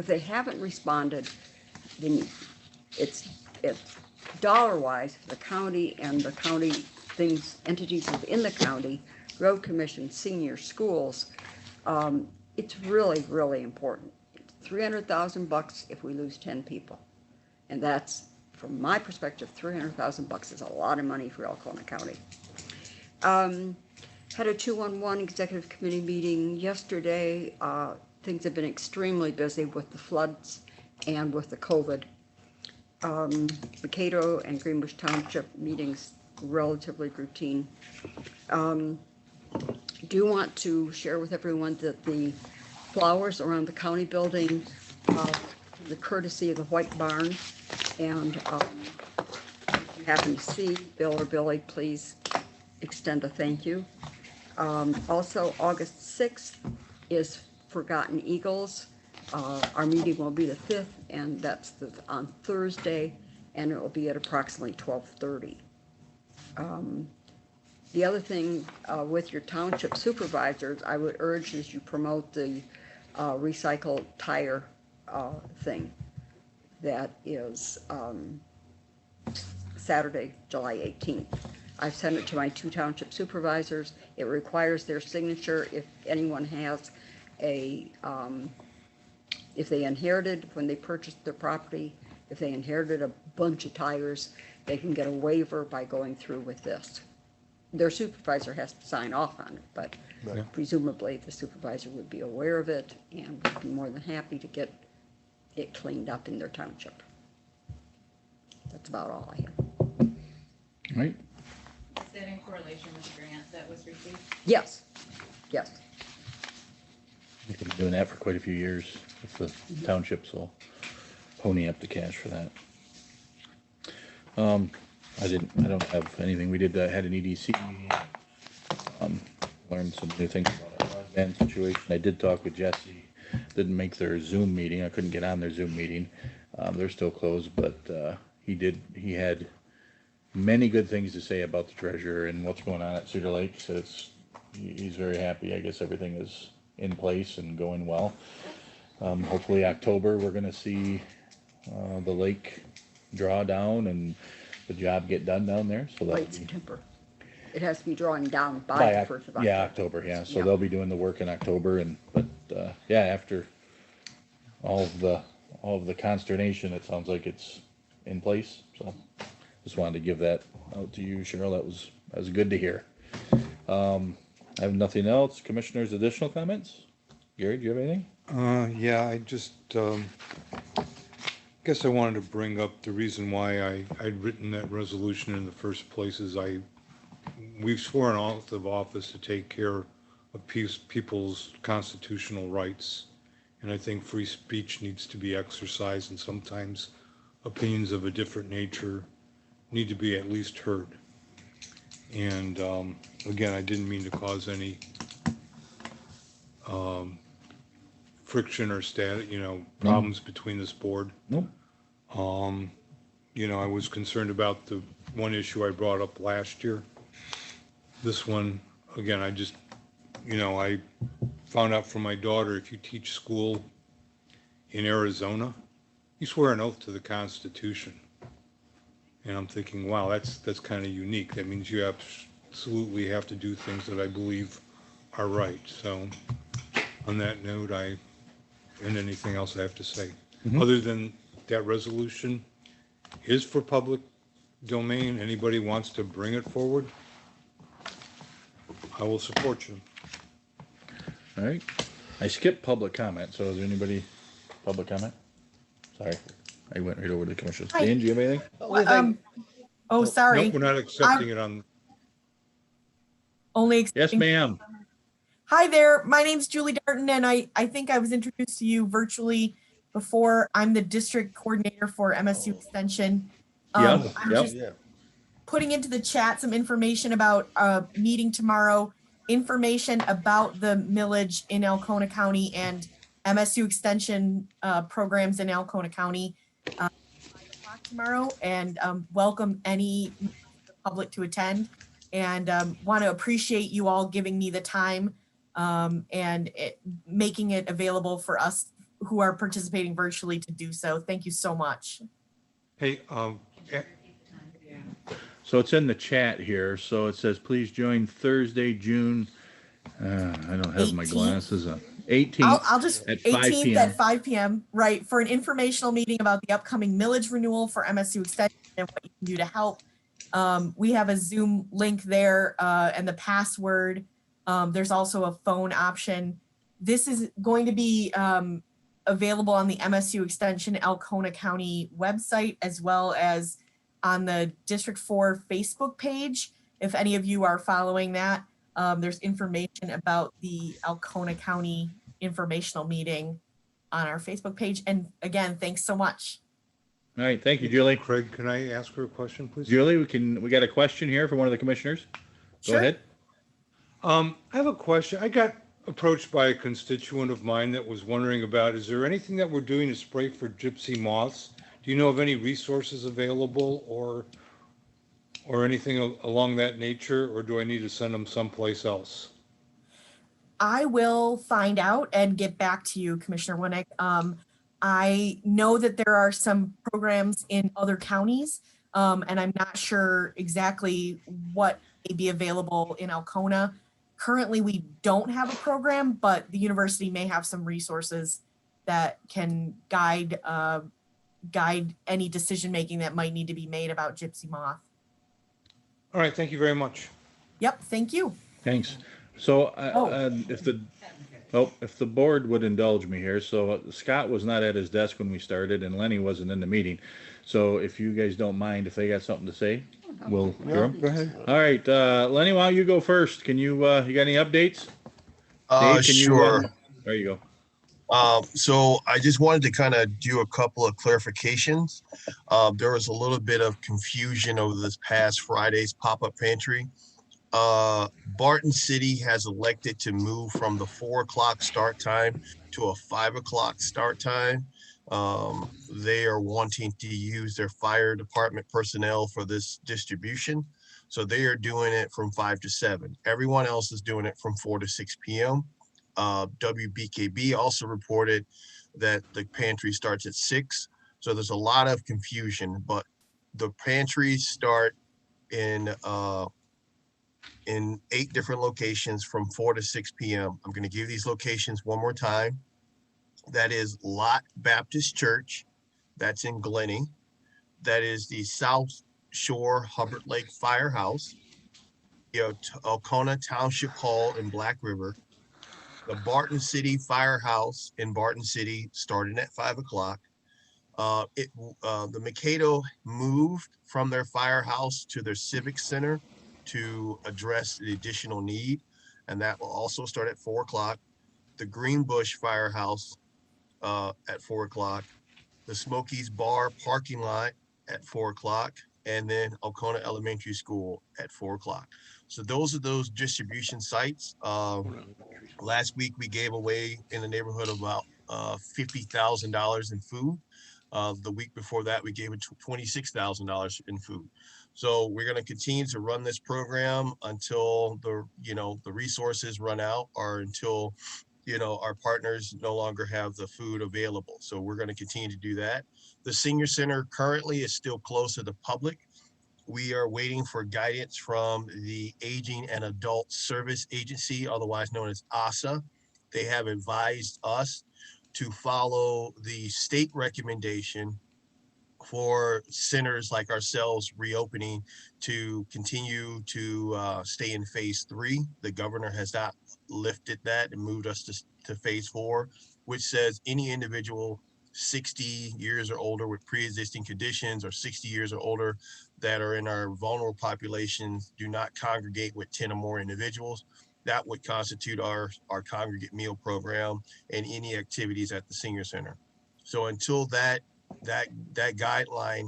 they haven't responded, then it's dollar-wise, the county and the county entities within the county, road commission, senior schools, it's really, really important. It's $300,000 if we lose 10 people. And that's, from my perspective, $300,000 is a lot of money for Alcona County. Had a 211 executive committee meeting yesterday. Things have been extremely busy with the floods and with the COVID. Mankato and Greenbush Township meetings relatively routine. Do want to share with everyone that the flowers around the county building, the courtesy of the White Barn, and if you happen to see Bill or Billy, please extend a thank you. Also, August 6th is Forgotten Eagles. Our meeting will be the 5th, and that's on Thursday, and it will be at approximately 12:30. The other thing with your township supervisors, I would urge is you promote the recycled tire thing. That is Saturday, July 18th. I've sent it to my 2 township supervisors. It requires their signature if anyone has if they inherited, when they purchased their property, if they inherited a bunch of tires, they can get a waiver by going through with this. Their supervisor has to sign off on it, but Right. presumably the supervisor would be aware of it and would be more than happy to get it cleaned up in their township. That's about all I have. Right? Is that in correlation with the grant that was received? Yes, yes. We've been doing that for quite a few years. If the townships will pony up the cash for that. I don't have anything. We did, had an EDC meeting. Learned some new things about our broadband situation. I did talk with Jesse. Didn't make their Zoom meeting. I couldn't get on their Zoom meeting. They're still closed, but, he had many good things to say about the treasurer and what's going on at Cedar Lake. So he's very happy. I guess everything is in place and going well. Hopefully October, we're gonna see, the lake draw down and the job get done down there. So that'll Late be September. It has to be drawn down by by, the first of October. yeah, October, yeah. So Yeah. they'll be doing the work in October but, yeah, after all of the consternation, it sounds like it's in place. So just wanted to give that out to you, Cheryl. That was good to hear. I have nothing else. Commissioners, additional comments? Gary, do you have anything? Yeah, I just, guess I wanted to bring up the reason why I'd written that resolution in the first place is we've sworn oath of office to take care of people's constitutional rights. And I think free speech needs to be exercised, and sometimes opinions of a different nature need to be at least heard. And again, I didn't mean to cause any friction or problems between this board. Nope. I was concerned about the one issue I brought up last year. This one, again, I found out from my daughter, if you teach school in Arizona, you swear an oath to the Constitution. And I'm thinking, wow, that's kind of unique. That means you absolutely have to do things that I believe are right. So on that note, and anything else I have to say. Other than that resolution is for public domain, anybody wants to bring it forward, I will support you. All right. I skipped public comment. So is there anybody, public comment? Sorry. I went right over to the commissioners. Hi. Dan, do you have anything? Sorry. Nope, we're not accepting it on. Only Yes, ma'am. Hi there. My name's Julie Darton, and I think I was introduced to you virtually before. I'm the district coordinator for MSU Extension. I'm Yep. just putting into the chat some information about a meeting tomorrow, information about the millage in Alcona County and MSU Extension programs in Alcona County 5 o'clock tomorrow, and welcome any public to attend. And want to appreciate you all giving me the time and making it available for us who are participating virtually to do so. Thank you so much. Hey, So it's in the chat here. So it says, please join Thursday, June. I don't have my 18th. glasses on. 18th. I'll just at 5 18th p.m. at 5 p.m. Right, for an informational meeting about the upcoming millage renewal for MSU Extension and what you can do to help. We have a Zoom link there and the password. There's also a phone option. This is going to be available on the MSU Extension Alcona County website, as well as on the District 4 Facebook page. If any of you are following that, there's information about the Alcona County informational meeting on our Facebook page. And again, thanks so much. All right. Thank you, Julie. Craig, can I ask her a question, please? Julie, we got a question here from one of the commissioners. Go Sure. ahead. I have a question. I got approached by a constituent of mine that was wondering about, is there anything that we're doing to spray for gypsy moths? Do you know of any resources available or anything along that nature, or do I need to send them someplace else? I will find out and get back to you, Commissioner Winnick. I know that there are some programs in other counties, and I'm not sure exactly what may be available in Alcona. Currently, we don't have a program, but the university may have some resources that can guide any decision-making that might need to be made about gypsy moth. All right, thank you very much. Yep, thank you. Thanks. So Oh. if the Well, if the board would indulge me here, so Scott was not at his desk when we started and Lenny wasn't in the meeting. So if you guys don't mind, if they got something to say, we'll hear 'em. Go ahead. All right, Lenny, why don't you go first? Can you, you got any updates? Dave, can you, Sure. there you go. So I just wanted to kind of do a couple of clarifications. There was a little bit of confusion over this past Friday's pop-up pantry. Barton City has elected to move from the 4 o'clock start time to a 5 o'clock start time. They are wanting to use their fire department personnel for this distribution. So they are doing it from 5 to 7. Everyone else is doing it from 4 to 6 p.m. WBKB also reported that the pantry starts at 6. So there's a lot of confusion, but the pantries start in 8 different locations from 4 to 6 p.m. I'm going to give these locations one more time. That is Lot Baptist Church. That's in Glenny. That is the South Shore Hubbard Lake Firehouse. The Alcona Township Hall in Black River. The Barton City Firehouse in Barton City, starting at 5 o'clock. The Mankato moved from their firehouse to their civic center to address the additional need, and that will also start at 4 o'clock. The Greenbush Firehouse at 4 o'clock. The Smokies Bar parking lot at 4 o'clock, and then Alcona Elementary School at 4 o'clock. So those are those distribution sites. Last week we gave away in the neighborhood of about $50,000 in food. The week before that we gave it $26,000 in food. So we're going to continue to run this program until the resources run out, or until our partners no longer have the food available. So we're going to continue to do that. The senior center currently is still closed to the public. We are waiting for guidance from the Aging and Adult Service Agency, otherwise known as ASA. They have advised us to follow the state recommendation for centers like ourselves reopening to continue to stay in phase 3. The governor has not lifted that and moved us to phase 4, which says any individual 60 years or older with pre-existing conditions, or 60 years or older that are in our vulnerable populations, do not congregate with 10 or more individuals. That would constitute our congregate meal program and any activities at the senior center. So until that guideline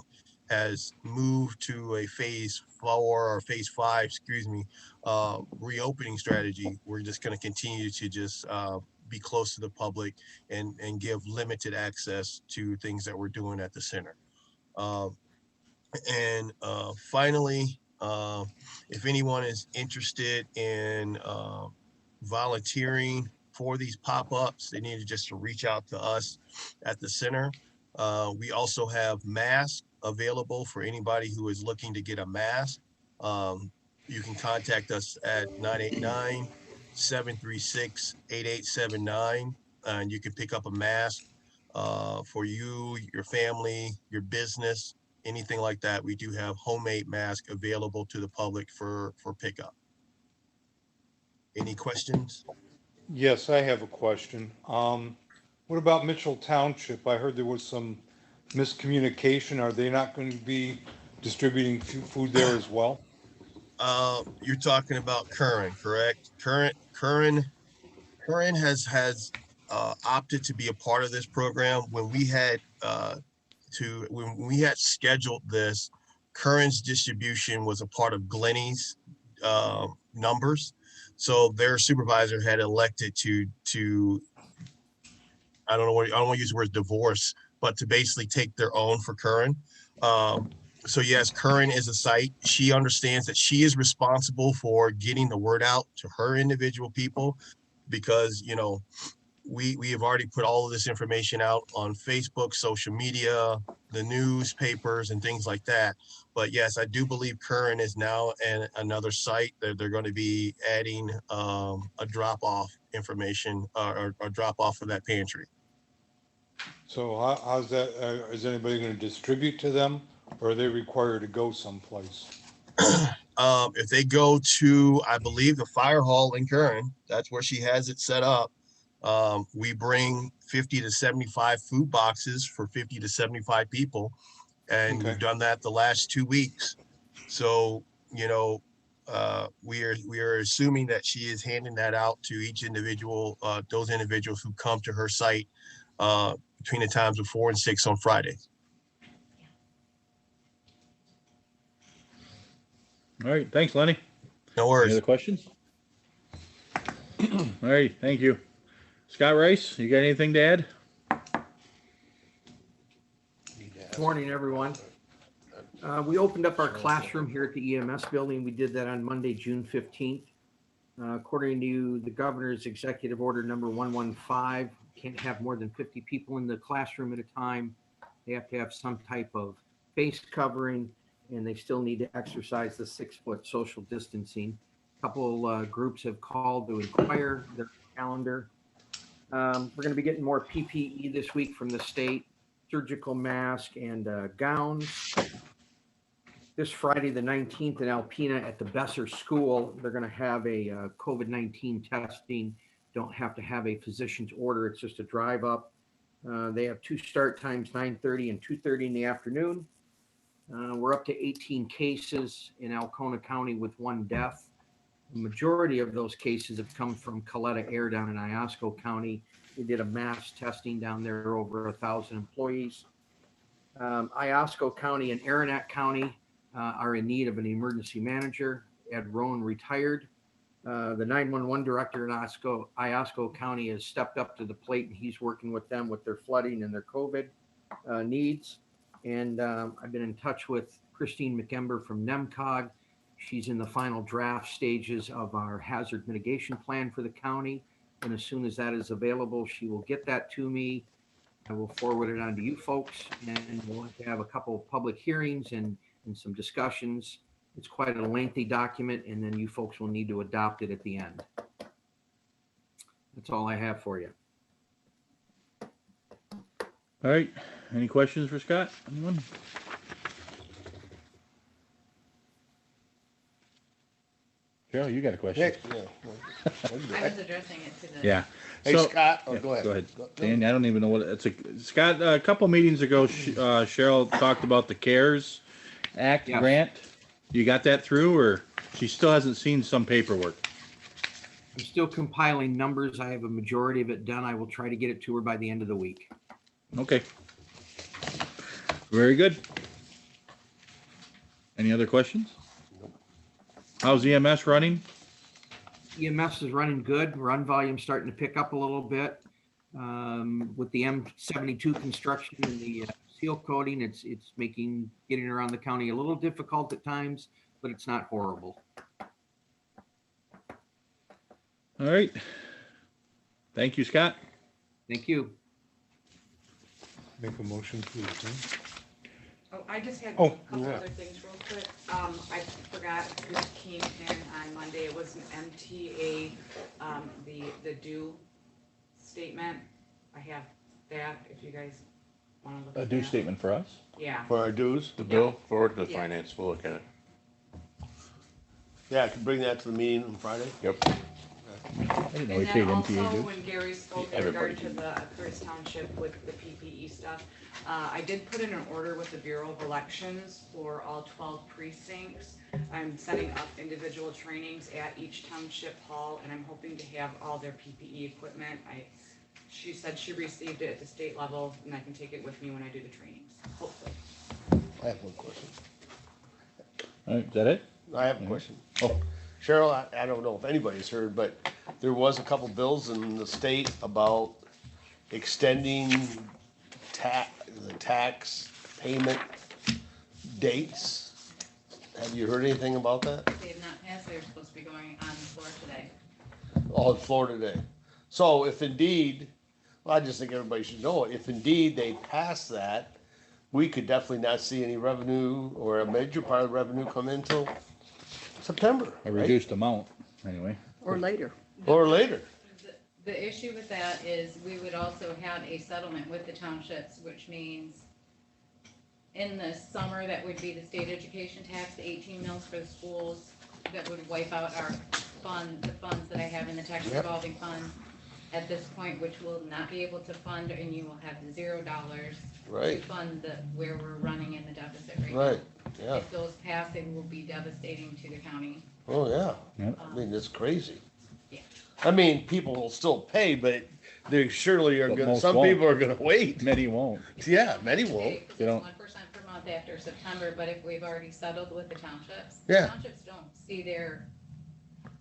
has moved to a phase 4 or phase 5, reopening strategy, we're just going to continue to just be close to the public and give limited access to things that we're doing at the center. Finally, if anyone is interested in volunteering for these pop-ups, they need to just reach out to us at the center. We also have masks available for anybody who is looking to get a mask. You can contact us at 989-736-8879, and you can pick up a mask for you, your family, your business, anything like that. We do have homemade masks available to the public for pickup. Any questions? Yes, I have a question. What about Mitchell Township? I heard there was some miscommunication. Are they not going to be distributing food there as well? You're talking about Curran, correct? Curran has opted to be a part of this program. When we had scheduled this, Curran's distribution was a part of Glenny's numbers. So their supervisor had elected to I don't want to use the word divorce, but to basically take their own for Curran. So yes, Curran is a site. She understands that she is responsible for getting the word out to her individual people, because we have already put all of this information out on Facebook, social media, the newspapers, and things like that. But yes, I do believe Curran is now another site that they're going to be adding a drop-off information or drop-off of that pantry. So how's that? Is anybody going to distribute to them, or are they required to go someplace? If they go to, I believe, the fire hall in Curran, that's where she has it set up. We bring 50 to 75 food boxes for 50 to 75 people. And Okay. we've done that the last 2 weeks. So, we are assuming that she is handing that out to each individual, those individuals who come to her site, between the times of 4 and 6 on Friday. All right, thanks, Lenny. No Any worries. other questions? All right, thank you. Scott Rice, you got anything to add? Good morning, everyone. We opened up our classroom here at the EMS building. We did that on Monday, June 15th. According to the governor's executive order number 115, can't have more than 50 people in the classroom at a time. They have to have some type of face covering, and they still need to exercise the 6-foot social distancing. A couple groups have called to inquire their calendar. We're going to be getting more PPE this week from the state, surgical mask and gowns. This Friday, the 19th in Alpena at the Besser School, they're going to have a COVID-19 testing. Don't have to have a physician's order. It's just a drive up. They have 2 start times, 9:30 and 2:30 in the afternoon. We're up to 18 cases in Alcona County with 1 death. The majority of those cases have come from Coletta Air down in Iosco County. We did a mass testing down there, over 1,000 employees. Iosco County and Aranet County are in need of an emergency manager. Ed Roan retired. The 911 director in Iosco County has stepped up to the plate, and he's working with them with their flooding and their COVID needs. And I've been in touch with Christine McEmber from NEMCOG. She's in the final draft stages of our hazard mitigation plan for the county. And as soon as that is available, she will get that to me. I will forward it on to you folks, and we'll have to have a couple of public hearings and some discussions. It's quite a lengthy document, and then you folks will need to adopt it at the end. That's all I have for you. All right, any questions for Scott? Anyone? Cheryl, you got a question? Nick, yeah. I was addressing it to the. Yeah. Hey, So- Scott, Yeah, go ahead. Go ahead. Dan, I don't even know what it's Scott, a couple meetings ago, Cheryl talked about the CARES Act Yes. grant. You got that through, or she still hasn't seen some paperwork? I'm still compiling numbers. I have a majority of it done. I will try to get it to her by the end of the week. Okay. Very good. Any other questions? How's EMS running? EMS is running good. Run volume starting to pick up a little bit. With the M72 construction and the seal coating, it's making getting around the county a little difficult at times, but it's not horrible. All right. Thank you, Scott. Thank you. Make a motion, please. Oh, I just had a Oh, couple yeah. other things real quick. I forgot, this came in on Monday, it was an MTA, the due statement. I have that, if you guys wanna look at that. A due statement for us? Yeah, For our dues? The bill, forward to the Yeah. finance, we'll look at it. Yeah, I can bring that to the meeting on Friday. Yep. I didn't know we and paid then MTA also, dues. when Gary spoke in Everybody regard to the Curtis Township with the PPE stuff, I did put in an order with the Bureau of Elections for all 12 precincts. I'm setting up individual trainings at each township hall, and I'm hoping to have all their PPE equipment. She said she received it at the state level, and I can take it with me when I do the trainings, hopefully. I have one question. All right, is that it? I have a question. Oh. Cheryl, I don't know if anybody's heard, but there was a couple bills in the state about extending the tax payment dates. Have you heard anything about that? They have not passed, they're supposed to be going on the floor today. Oh, in Florida today. So if indeed, well, I just think everybody should know, if indeed they pass that, we could definitely not see any revenue or a major part of the revenue come in till September, A right? reduced amount, anyway. Or later. Or later. The issue with that is we would also have a settlement with the townships, which means in the summer, that would be the state education tax, the 18 mils for the schools, that would wipe out our fund, the funds that I have in the tax Yep. revolving fund. at this point, which we'll not be able to fund, and you will have $0 to Right, fund where we're running in the deficit right now. right, yeah. If those pass, it will be devastating to the county. Oh, yeah. Yep. I mean, it's crazy. Yeah. I mean, people will still pay, but they surely are But gonna, most some won't. people are gonna wait. Many won't. Yeah, many won't. Okay, 'cause You it's don't- 1% per month after September, but if we've already settled with the townships. Yeah. Townships don't see their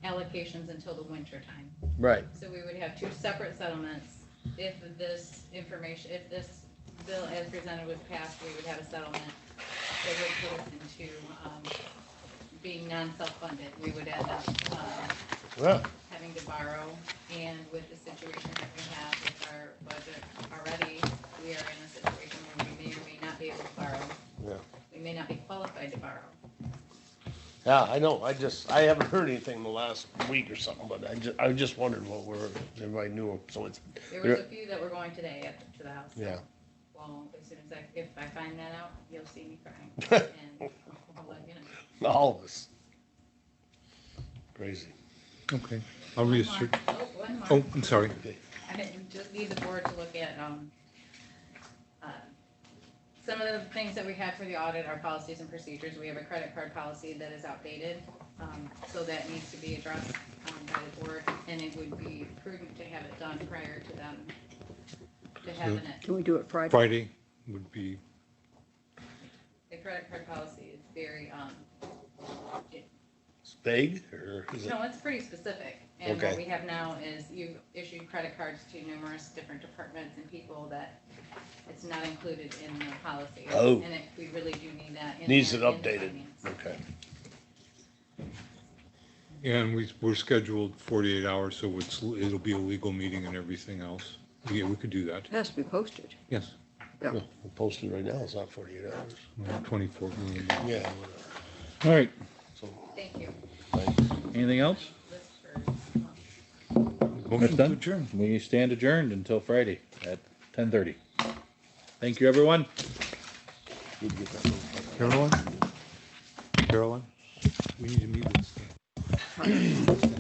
allocations until the winter time. Right, So we would have two separate settlements. If this bill as presented was passed, we would have a settlement that would put us into, being non-self-funded. We would end up, yeah, having to borrow, and with the situation that we have with our budget already, we are in a situation where we may or may not be able to borrow. yeah. We may not be qualified to borrow. Yeah, I know, I haven't heard anything in the last week or something, but I just wondered what everybody knew, so it's, There was a few that were going today to the house. yeah. Well, as soon as if I find that out, you'll see me crying, and I'll let you know. All of us. Crazy. Okay, I'll reassert. Oh, one more. Oh, I'm sorry. I just need the board to look at, some of the things that we have for the audit are policies and procedures. We have a credit card policy that is outdated, so that needs to be addressed, by the board, and it would be prudent to have it done prior to them, to having it. Can we do it Friday? Friday would be, The credit card policy is very, It's vague, or is it? no, it's pretty specific. And Okay. what we have now is you've issued credit cards to numerous different departments and people that it's not included in the policy. Oh. And we really do need that in Needs it there in the updated, finance. okay. and we're scheduled 48 hours, so it'll be a legal meeting and everything else. Yeah, we could do that. It has to be posted. Yes. Yeah. We're posted right now, it's not 48 hours. 24. Yeah, whatever. All right, So, Thank you. anything else? List for, That's Motion to done. adjourn. We stand adjourned until Friday at 10:30. Thank you, everyone. we'd get that little- Caroline? Caroline? We need to meet with.